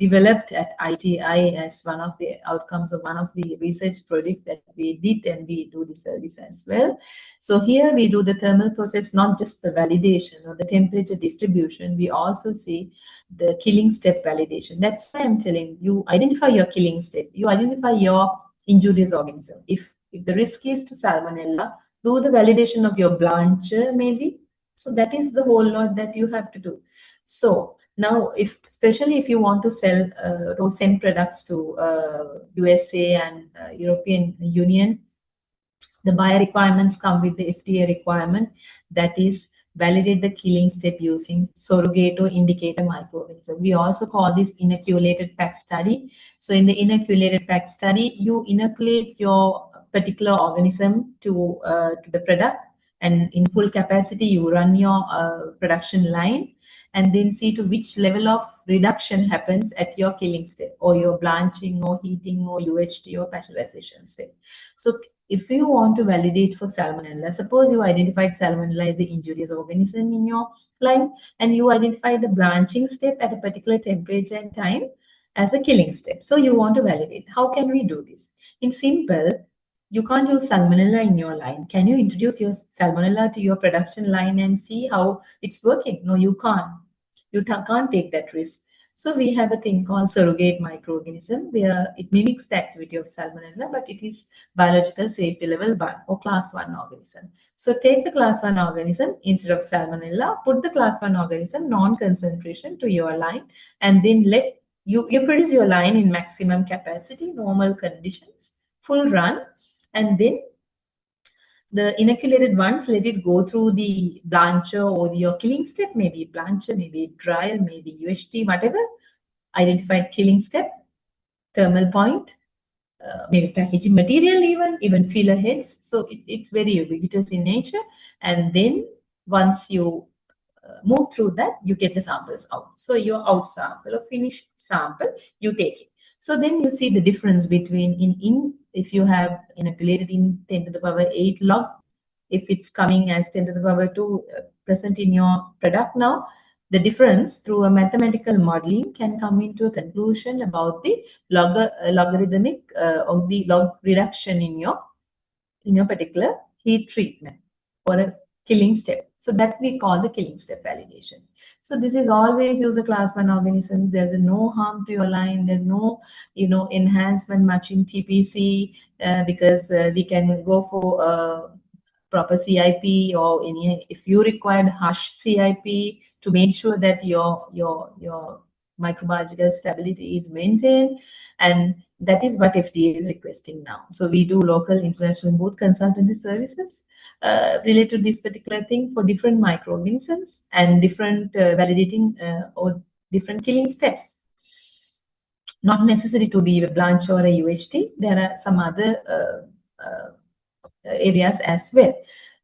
developed at ITI as one of the outcomes of one of the research projects that we did, and we do the service as well. So here we do the thermal process, not just the validation or the temperature distribution, we also see the killing step validation. That's why I'm telling you, identify your killing step, you identify your injurious organism. If the risk is to Salmonella, do the validation of your blancher maybe. So that is the whole lot that you have to do. So now, especially if you want to sell or send products to USA and European Union, the buyer requirements come with the FDA requirement, that is validate the killing step using surrogate or indicator microorganism. We also call this inoculated pack study. So in the inoculated pack study, you inoculate your particular organism to the product, and in full capacity you run your production line, and then see to which level of reduction happens at your killing step, or your blanching or heating or UHT or pasteurization step. So if you want to validate for Salmonella, suppose you identified Salmonella as the injurious organism in your line, and you identified the blanching step at a particular temperature and time as a killing step. So you want to validate. How can we do this? In simple, you can't use Salmonella in your line. Can you introduce your Salmonella to your production line and see how it's working? No, you can't. You can't take that risk. So we have a thing called surrogate microorganism, where it mimics the activity of Salmonella, but it is biological safety level 1 or class 1 organism. So take the class 1 organism instead of Salmonella, put the class 1 organism non-concentration to your line, and then let you produce your line in maximum capacity, normal conditions, full run, and then the inoculated ones, let it go through the blancher or your killing step, maybe blancher, maybe dryer, maybe UHT, whatever, identified killing step, thermal point, maybe packaging material, even filler heads. So it's very ubiquitous in nature. And then once you move through that, you get the samples out. So your out sample or finished sample, you take it. So then you see the difference between if you have inoculated in 10 to the power 8 log, if it's coming as 10 to the power 2 present in your product now, the difference through a mathematical modeling can come into a conclusion about the logarithmic or the log reduction in your particular heat treatment or a killing step. So that we call the killing step validation. So this is always use the class 1 organisms. There's no harm to your line. There's no, enhancement much in TPC because we can go for proper CIP, or if you required harsh CIP to make sure that your microbiological stability is maintained, and that is what FDA is requesting now. So we do local, international, both consultancy services related to this particular thing for different microorganisms and different validating or different killing steps. Not necessary to be a blanch or a UHT. There are some other areas as well.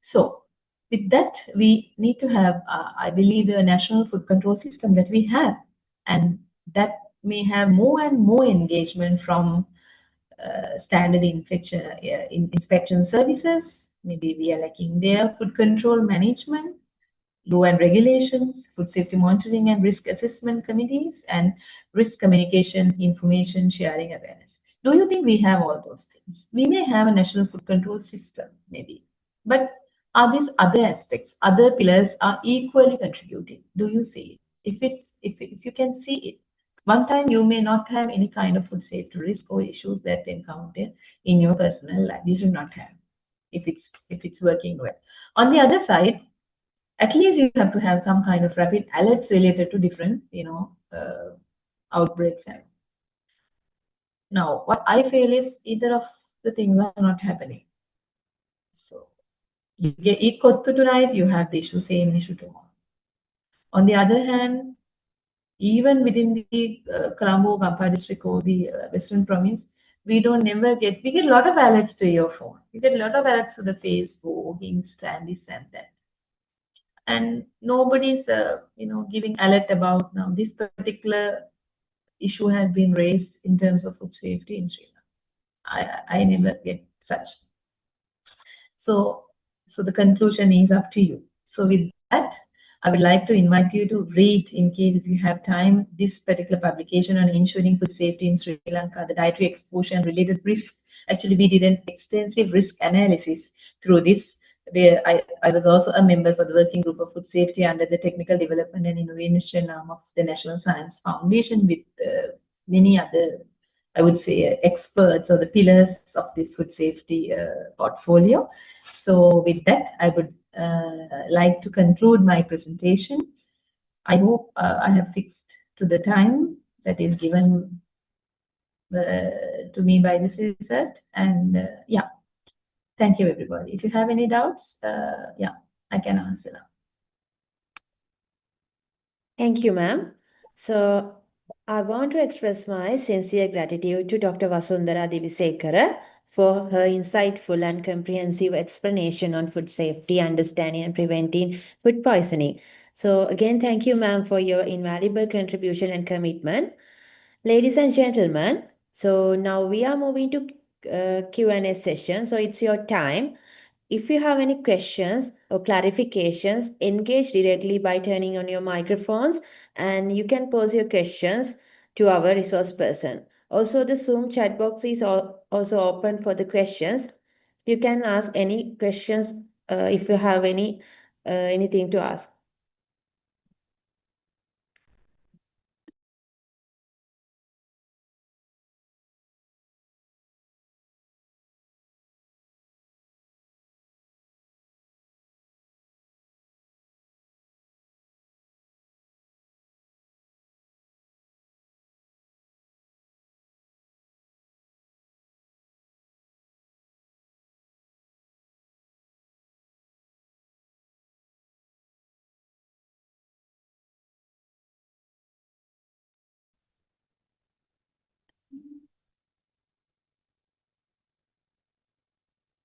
So with that, we need to have, I believe, a national food control system that we have, and that may have more and more engagement from standard inspection services. Maybe we are lacking there food control management, law and regulations, food safety monitoring and risk assessment committees, and risk communication, information sharing awareness. Do you think we have all those things? We may have a national food control system, maybe, but are these other aspects, other pillars are equally contributing? Do you see it? If you can see it, one time you may not have any kind of food safety risk or issues that encounter in your personal life. You should not have if it's working well. On the other side, at least you have to have some kind of rapid alerts related to different, outbreaks. Now, what I feel is either of the things are not happening. So you eat kottu tonight, you have the same issue tomorrow. On the other hand, even within the Colombo, Kampala district or the Western province, we get a lot of alerts to your phone. You get a lot of alerts to the Facebook, Insta, and this and that. And nobody's, giving alert about now this particular issue has been raised in terms of food safety in Sri Lanka. I never get such. So the conclusion is up to you. So with that, I would like to invite you to read, in case if you have time, this particular publication on ensuring food safety in Sri Lanka, the dietary exposure and related risk. Actually, we did an extensive risk analysis through this, where I was also a member for the working group of food safety under the technical development and innovation arm of the National Science Foundation with many other, I would say, experts or the pillars of this food safety portfolio. So with that, I would like to conclude my presentation. I hope I have fixed to the time that is given to me by the Ceycert. And yeah, thank you, everybody. If you have any doubts, yeah, I can answer now. Thank you, ma'am. So I want to express my sincere gratitude to Dr. Vasundhara Divisekara for her insightful and comprehensive explanation on food safety, understanding and preventing food poisoning. So again, thank you, ma'am, for your invaluable contribution and commitment. Ladies and gentlemen, so now we are moving to Q&A session. So it's your time. If you have any questions or clarifications, engage directly by turning on your microphones, and you can pose your questions to our resource person. Also, the Zoom chat box is also open for the questions. You can ask any questions if you have anything to ask.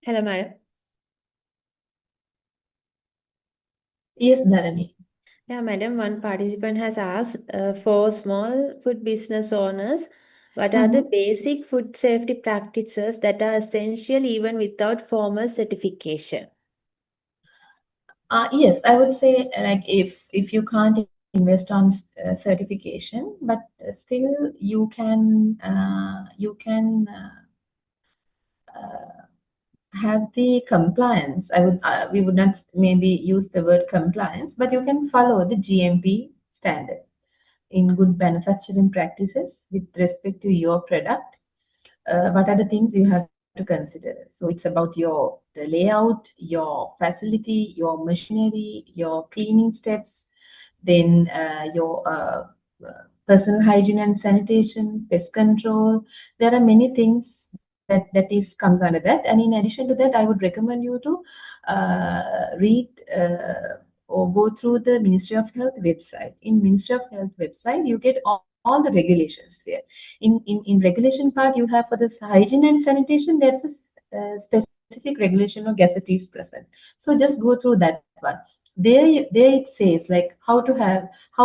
Hello, madam. Yes, Dharani. Yeah, madam, one participant has asked for small food business owners, what are the basic food safety practices that are essential even without formal certification? Yes, I would say like if you can't invest on certification, but still you can have the compliance. We would not maybe use the word compliance, but you can follow the GMP standard in good manufacturing practices with respect to your product. What are the things you have to consider? So it's about the layout, your facility, your machinery, your cleaning steps, then your personal hygiene and sanitation, pest control. There are many things that is comes under that. And in addition to that, I would recommend you to read or go through the Ministry of Health website. In Ministry of Health website, you get all the regulations there. In regulation part, you have for this hygiene and sanitation, there's a specific regulation or gazette is present. So just go through that one. There it says like how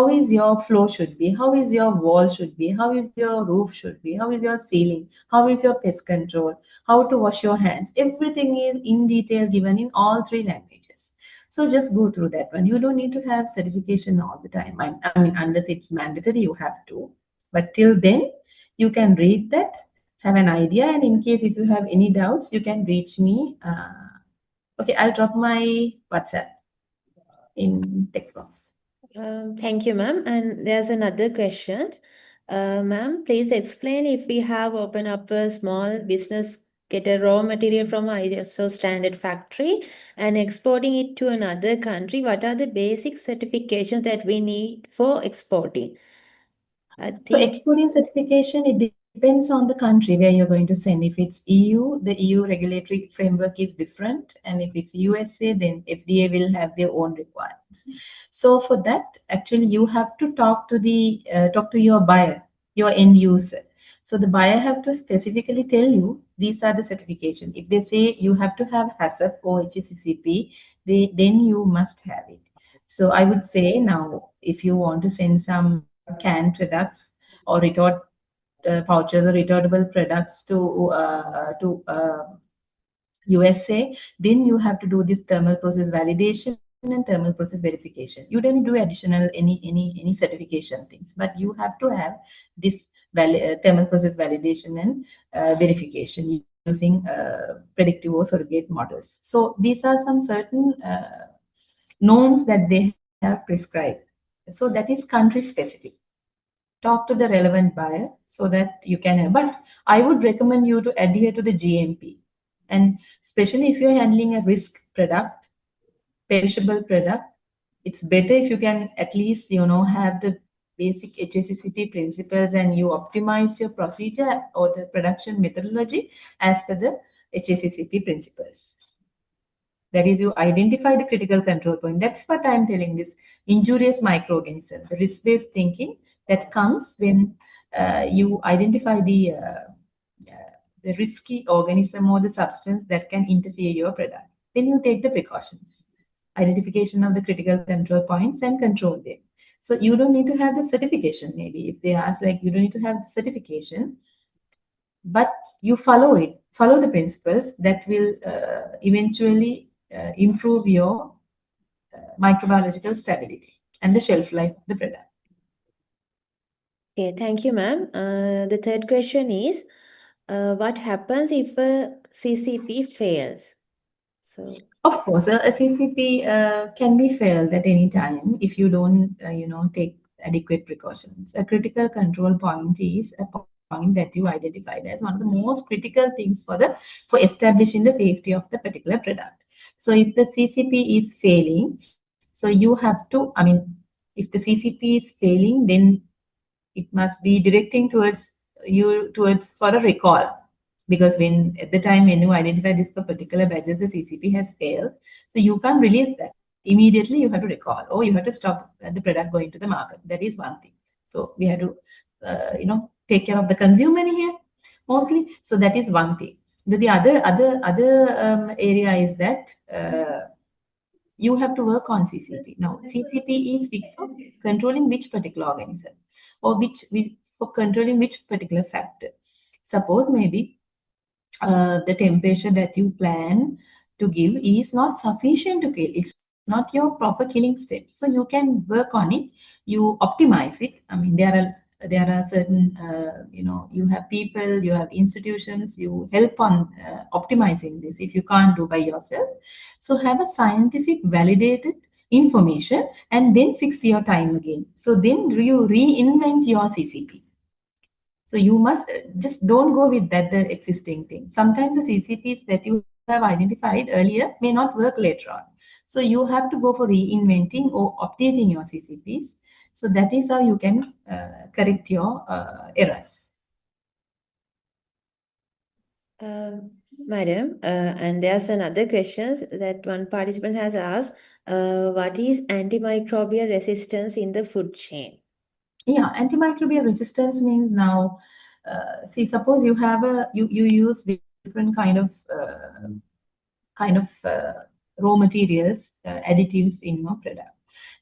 is your floor should be, how is your wall should be, how is your roof should be, how is your ceiling, how is your pest control, how to wash your hands. Everything is in detail given in all three languages. So just go through that one. You don't need to have certification all the time. I mean, unless it's mandatory, you have to. But till then, you can read that, have an idea, and in case if you have any doubts, you can reach me. Okay, I'll drop my WhatsApp in text box. Thank you, ma'am. And there's another question. Ma'am, please explain if we have opened up a small business, get a raw material from ISO standard factory and exporting it to another country, what are the basic certifications that we need for exporting? So exporting certification, it depends on the country where you're going to send. If it's EU, the EU regulatory framework is different. And if it's USA, then FDA will have their own requirements. So for that, actually, you have to talk to your buyer, your end user. So the buyer have to specifically tell you these are the certification. If they say you have to have HACCP or HACCP, then you must have it. So I would say now, if you want to send some canned products or retort pouches or retortable products to USA, then you have to do this thermal process validation and thermal process verification. You don't do additional any certification things, but you have to have this thermal process validation and verification using predictive or surrogate models. So these are some certain norms that they have prescribed. So that is country specific. Talk to the relevant buyer so that you can have, but I would recommend you to adhere to the GMP. And especially if you're handling a risk product, perishable product, it's better if you can at least, have the basic HACCP principles and you optimize your procedure or the production methodology as per the HACCP principles. That is, you identify the critical control point. That's what I'm telling, this injurious microorganism, the risk-based thinking that comes when you identify the risky organism or the substance that can interfere your product. Then you take the precautions, identification of the critical control points and control them. So you don't need to have the certification. Maybe if they ask, like, you don't need to have the certification, but you follow the principles that will eventually improve your microbiological stability and the shelf life of the product. Okay, thank you, ma'am. The third question is, what happens if a CCP fails? So, Of course, a CCP can be failed at any time if you don't, take adequate precautions. A critical control point is a point that you identified as one of the most critical things for establishing the safety of the particular product. So if the CCP is failing, so you have to, if the CCP is failing, then it must be directing towards for a recall, because when at the time when you identify this for particular batches the CCP has failed, so you can't release that immediately. You have to recall or you have to stop the product going to the market. That is one thing. So we have to take care of the consumer here mostly. So that is one thing. The other area is that you have to work on CCP. Now, CCP is fixed for controlling which particular organism or for controlling which particular factor. Suppose maybe the temperature that you plan to give is not sufficient to kill. It's not your proper killing step. So you can work on it. You optimize it. There are certain, you have people, you have institutions, you help on optimizing this if you can't do by yourself. So have a scientific validated information and then fix your time again. So then you reinvent your CCP. So you must just don't go with the existing thing. Sometimes the CCPs that you have identified earlier may not work later on. So you have to go for reinventing or updating your CCPs. So that is how you can correct your errors. Madam, and there's another question that one participant has asked, what is antimicrobial resistance in the food chain? Yeah, antimicrobial resistance means now, suppose you have you use different kind of raw materials, additives in your product,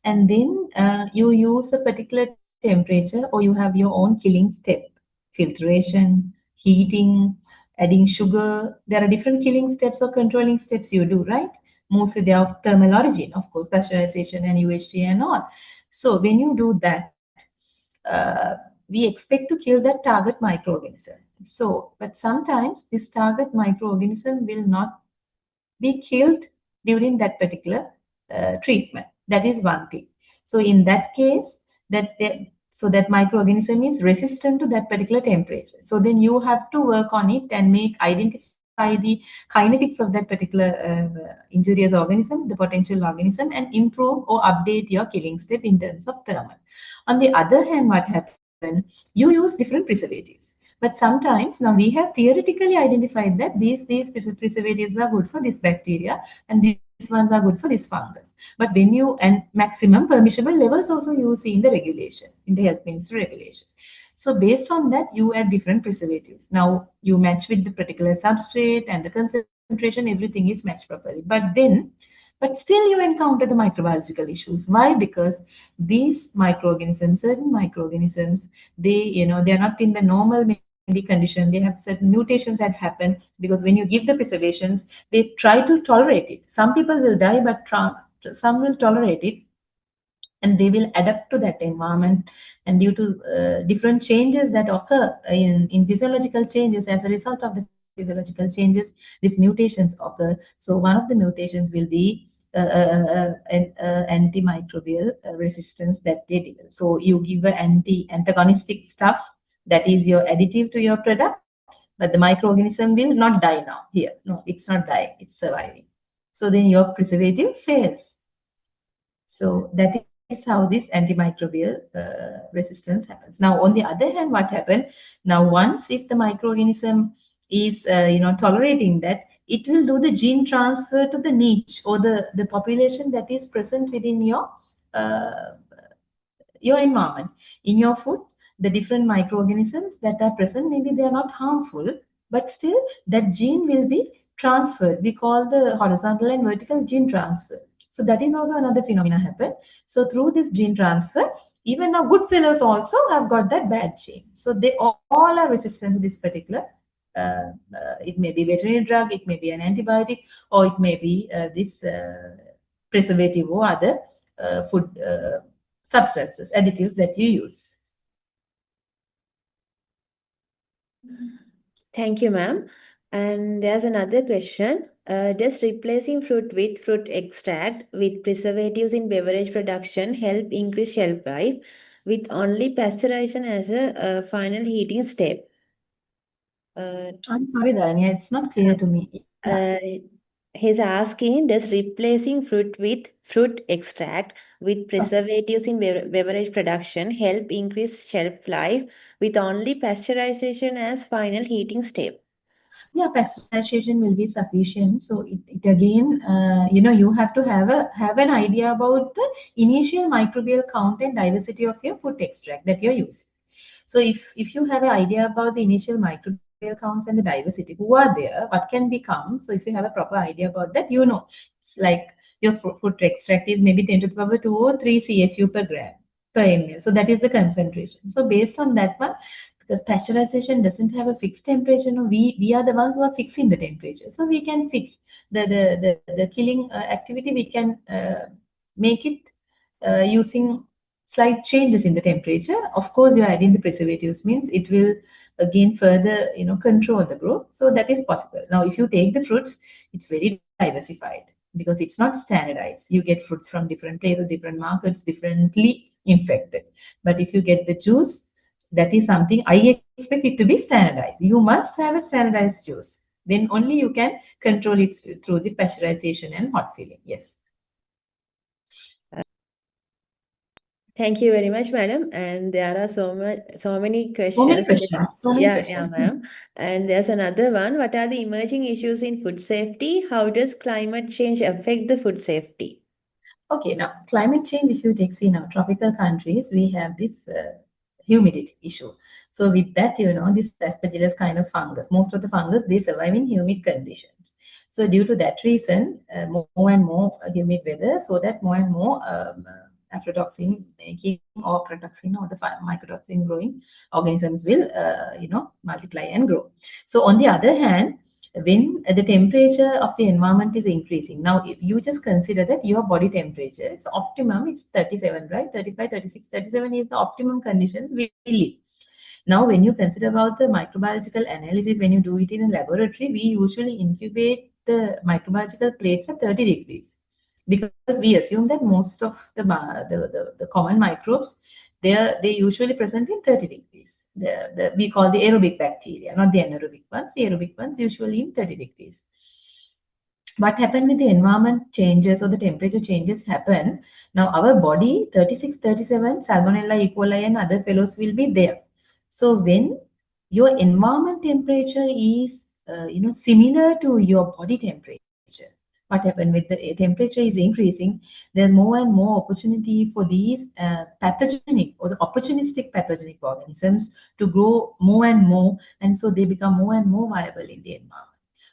and then you use a particular temperature or you have your own killing step, filtration, heating, adding sugar. There are different killing steps or controlling steps you do, right? Mostly they are of thermal origin, of course, pasteurization and UHT and all. So when you do that, we expect to kill that target microorganism. So, but sometimes this target microorganism will not be killed during that particular treatment. That is one thing. So in that case, that microorganism is resistant to that particular temperature. So then you have to work on it and identify the kinetics of that particular injurious organism, the potential organism, and improve or update your killing step in terms of thermal. On the other hand, what happens? You use different preservatives. But sometimes now we have theoretically identified that these preservatives are good for this bacteria and these ones are good for this fungus. But and maximum permissible levels also you see in the regulation, in the health ministry regulation. So based on that, you add different preservatives. Now you match with the particular substrate and the concentration, everything is matched properly. But still you encounter the microbiological issues. Why? Because these microorganisms, certain microorganisms, they are not in the normal condition. They have certain mutations that happen because when you give the preservations, they try to tolerate it. Some people will die but some will tolerate it, and they will adapt to that environment. And due to different changes that occur in physiological changes, as a result of the physiological changes, these mutations occur. So one of the mutations will be an antimicrobial resistance that they develop. So you give an antagonistic stuff, that is your additive to your product, but the microorganism will not die now here. No, it's not dying, it's surviving. So then your preservative fails. So that is how this antimicrobial resistance happens. Now, on the other hand, what happened? Now, once if the microorganism is tolerating that, it will do the gene transfer to the niche or the population that is present within your environment. In your food, the different microorganisms that are present, maybe they are not harmful, but still that gene will be transferred. We call the horizontal and vertical gene transfer. So that is also another phenomena happen. So through this gene transfer, even now good fellows also have got that bad gene. So they all are resistant to this particular, it may be veterinary drug, it may be an antibiotic, or it may be this preservative or other food substances, additives that you use. Thank you, ma'am. And there's another question. Does replacing fruit with fruit extract with preservatives in beverage production help increase shelf life with only pasteurization as a final heating step? I'm sorry, Dharanya, it's not clear to me. Yeah. He's asking, does replacing fruit with fruit extract with preservatives in beverage production help increase shelf life with only pasteurization as final heating step? Yeah, pasteurization will be sufficient. So it again, you have to have an idea about the initial microbial count and diversity of your food extract that you're using. So if you have an idea about the initial microbial counts and the diversity, who are there, what can become. So if you have a proper idea about that, it's like your food extract is maybe 10 to the power 2 or 3 CFU per gram per ml. So that is the concentration. So based on that one, because pasteurization doesn't have a fixed temperature, no, we are the ones who are fixing the temperature. So we can fix the killing activity. We can make it using slight changes in the temperature. Of course, you're adding the preservatives, means it will again further control the growth. So that is possible. Now, if you take the fruits, it's very diversified because it's not standardized. You get fruits from different places, different markets, differently infected. But if you get the juice, that is something I expect it to be standardized. You must have a standardized juice. Then only you can control it through the pasteurization and hot filling. Yes. Thank you very much, madam. And there are so many questions. So many questions. Yeah, ma'am. And there's another one. What are the emerging issues in food safety? How does climate change affect the food safety? Okay, now climate change, if you take, see now, tropical countries, we have this humidity issue. So with that, this aspergillus kind of fungus, most of the fungus, they survive in humid conditions. So due to that reason, more and more humid weather, so that more and more aflatoxin making or protoxin or the mycotoxin growing organisms will, multiply and grow. So on the other hand, when the temperature of the environment is increasing. Now, if you just consider that your body temperature, it's optimum, it's 37, right? 35, 36, 37 is the optimum conditions we live. Now, when you consider about the microbiological analysis, when you do it in a laboratory, we usually incubate the microbiological plates at 30 degrees because we assume that most of the common microbes, they usually present in 30 degrees. We call the aerobic bacteria, not the anaerobic ones. The aerobic ones usually in 30 degrees. What happened with the environment changes or the temperature changes happen. Now our body, 36, 37, Salmonella, E. coli and other fellows will be there. So when your environment temperature is, similar to your body temperature, what happened with the temperature is increasing, there's more and more opportunity for these pathogenic or the opportunistic pathogenic organisms to grow more and more, and so they become more and more viable in the environment.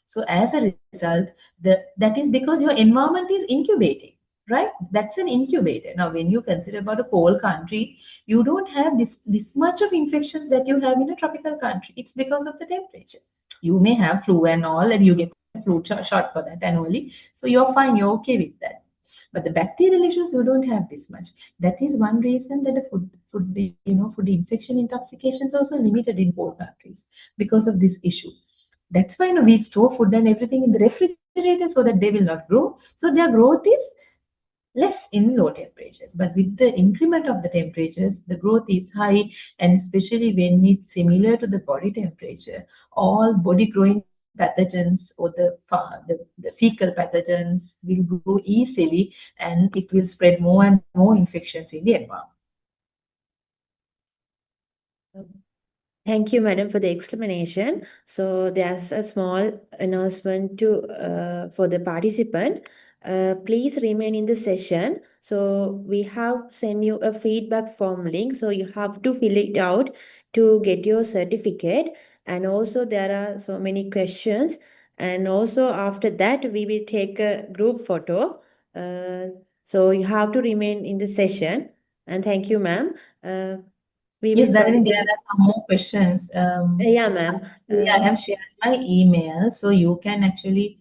So as a result, that is because your environment is incubating, right? That's an incubator. Now, when you consider about a cold country, you don't have this much of infections that you have in a tropical country. It's because of the temperature. You may have flu and all, and you get flu shot for that annually. So you're fine, you're okay with that. But the bacterial issues, you don't have this much. That is one reason that the food infection intoxications also limited in poor countries because of this issue. That's why we store food and everything in the refrigerator so that they will not grow. So their growth is less in low temperatures. But with the increment of the temperatures, the growth is high, and especially when it's similar to the body temperature, all body growing pathogens or the fecal pathogens will grow easily, and it will spread more and more infections in the environment. Thank you, madam, for the explanation. So there's a small announcement for the participant. Please remain in the session. So we have sent you a feedback form link. So you have to fill it out to get your certificate. And also there are so many questions. And also after that, we will take a group photo. So you have to remain in the session. And thank you, ma'am. We Yes, will there proceed. are some more questions. Yeah, ma'am. Actually, I have shared my email, so you can actually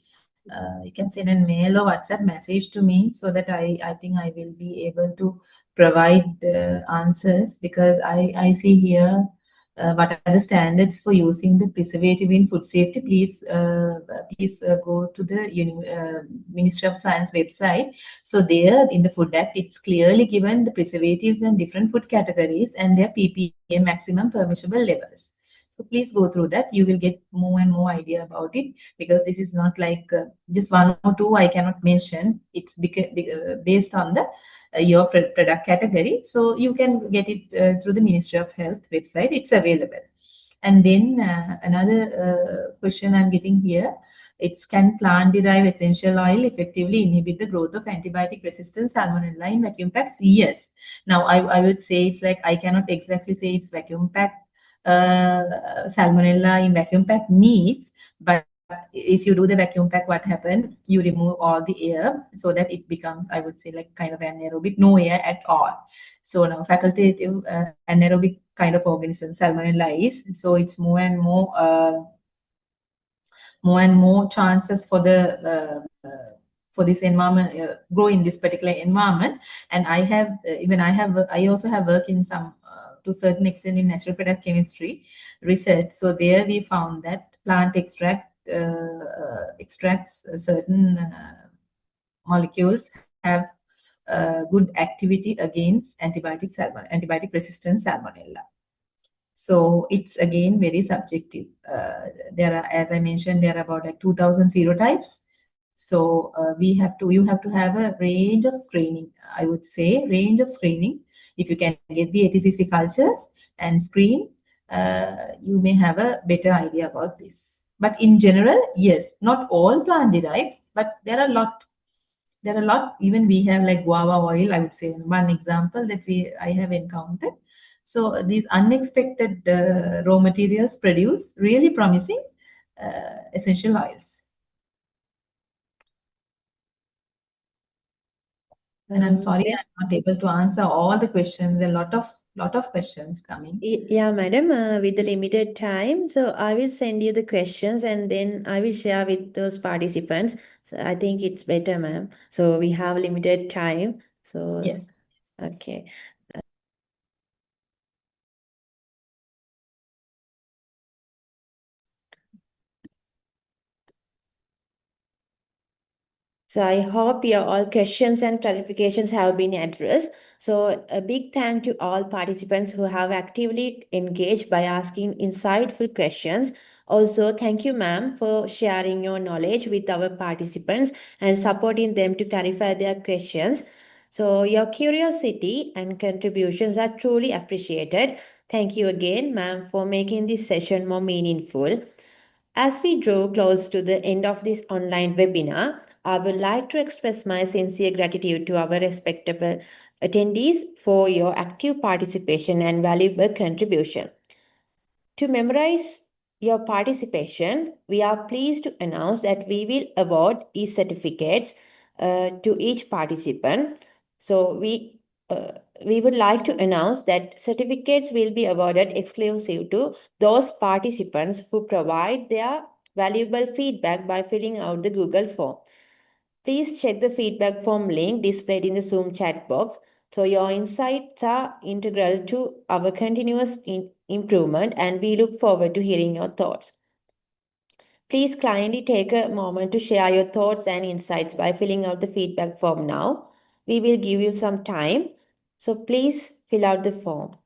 you can send a mail or WhatsApp message to me so that I think I will be able to provide answers, because I see here what are the standards for using the preservative in food safety. Please go to the Ministry of Science website. So there in the Food Act, it's clearly given the preservatives and different food categories and their ppm maximum permissible levels. So please go through that. You will get more and more idea about it, because this is not like just one or two I cannot mention. It's based on the your product category. So you can get it through the Ministry of Health website. It's available. And then another question I'm getting here. It's, can plant-derived essential oil effectively inhibit the growth of antibiotic-resistant salmonella in vacuum packs? Yes. Now, I would say it's like, I cannot exactly say it's vacuum pack salmonella in vacuum pack meats, but if you do the vacuum pack, what happened? You remove all the air so that it becomes, I would say, like kind of anaerobic, no air at all. So now facultative anaerobic kind of organism, salmonella is. So it's more and more chances for the for this environment grow in this particular environment. And I also have worked in some to a certain extent in natural product chemistry research. So there we found that plant extracts certain molecules have good activity against antibiotic resistant salmonella. So it's again very subjective. There are, as I mentioned, there are about like 2,000 serotypes. So you have to have a range of screening. I would say range of screening. If you can get the ATCC cultures and screen, you may have a better idea about this. But in general, yes, not all plant derives, but there are a lot. Even we have like guava oil, I would say one example that I have encountered. So these unexpected raw materials produce really promising essential oils. And I'm sorry, yeah. I'm not able to answer all the questions. There are a lot of questions coming. Yeah, madam, with the limited time, so I will send you the questions and then I will share with those participants. So I think it's better, ma'am. So we have limited time. So Yes. okay. So I hope your all questions and clarifications have been addressed. So a big thank to all participants who have actively engaged by asking insightful questions. Also, thank you, ma'am, for sharing your knowledge with our participants and supporting them to clarify their questions. So your curiosity and contributions are truly appreciated. Thank you again, ma'am, for making this session more meaningful. As we draw close to the end of this online webinar, I would like to express my sincere gratitude to our respectable attendees for your active participation and valuable contribution. To memorize your participation, we are pleased to announce that we will award e-certificates to each participant. So we would like to announce that certificates will be awarded exclusive to those participants who provide their valuable feedback by filling out the Google form. Please check the feedback form link displayed in the Zoom chat box. So your insights are integral to our continuous improvement, and we look forward to hearing your thoughts. Please kindly take a moment to share your thoughts and insights by filling out the feedback form now. We will give you some time, so please fill out the form.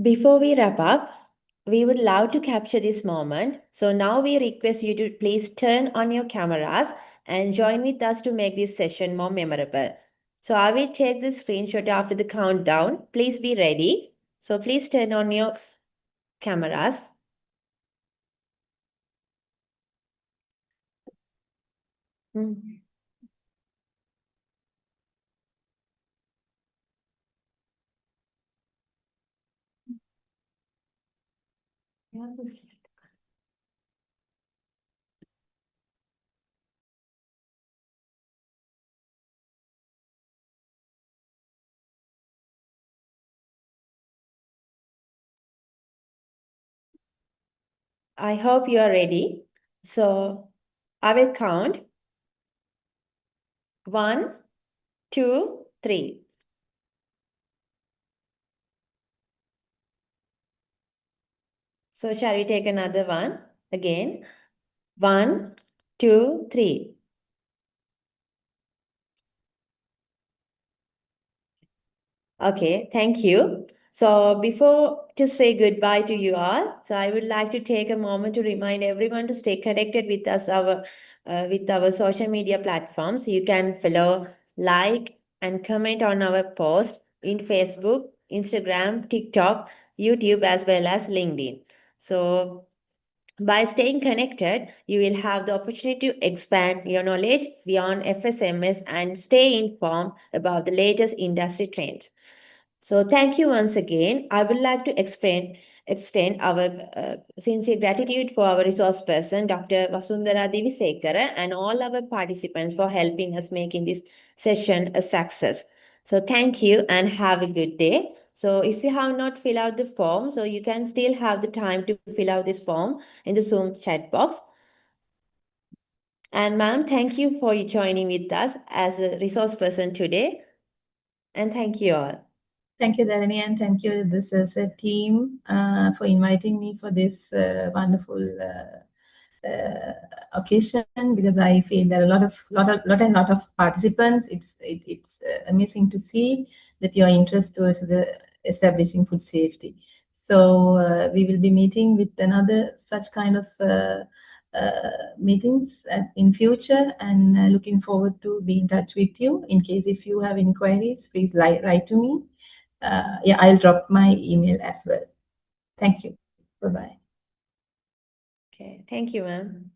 Before we wrap up, we would love to capture this moment. So now we request you to please turn on your cameras and join with us to make this session more memorable. So I will take the screenshot after the countdown. Please be ready. So please turn on your cameras. I hope you are ready. So I will count. 1, 2, 3. So shall we take another one again? 1, 2, 3. Okay, thank you. So before to say goodbye to you all, so I would like to take a moment to remind everyone to stay connected with us with our social media platforms. You can follow, like, and comment on our post in Facebook, Instagram, TikTok, YouTube, as well as LinkedIn. So by staying connected, you will have the opportunity to expand your knowledge beyond FSMS and stay informed about the latest industry trends. So thank you once again. I would like to extend our sincere gratitude for our resource person, Dr. Vasundhara Divisekara, and all our participants for helping us making this session a success. So thank you and have a good day. So if you have not filled out the form, so you can still have the time to fill out this form in the Zoom chat box. And ma'am, thank you for joining with us as a resource person today. And thank you all. Thank you, Dharani, and thank you, the Ceycert team, for inviting me for this wonderful occasion, because I feel there are a lot of participants. It's amazing to see that your interest towards the establishing food safety. So we will be meeting with another such kind of meetings in future, and looking forward to be in touch with you. In case if you have any queries, please write to me. Yeah, I'll drop my email as well. Thank you. Bye-bye. Okay, thank you, ma'am.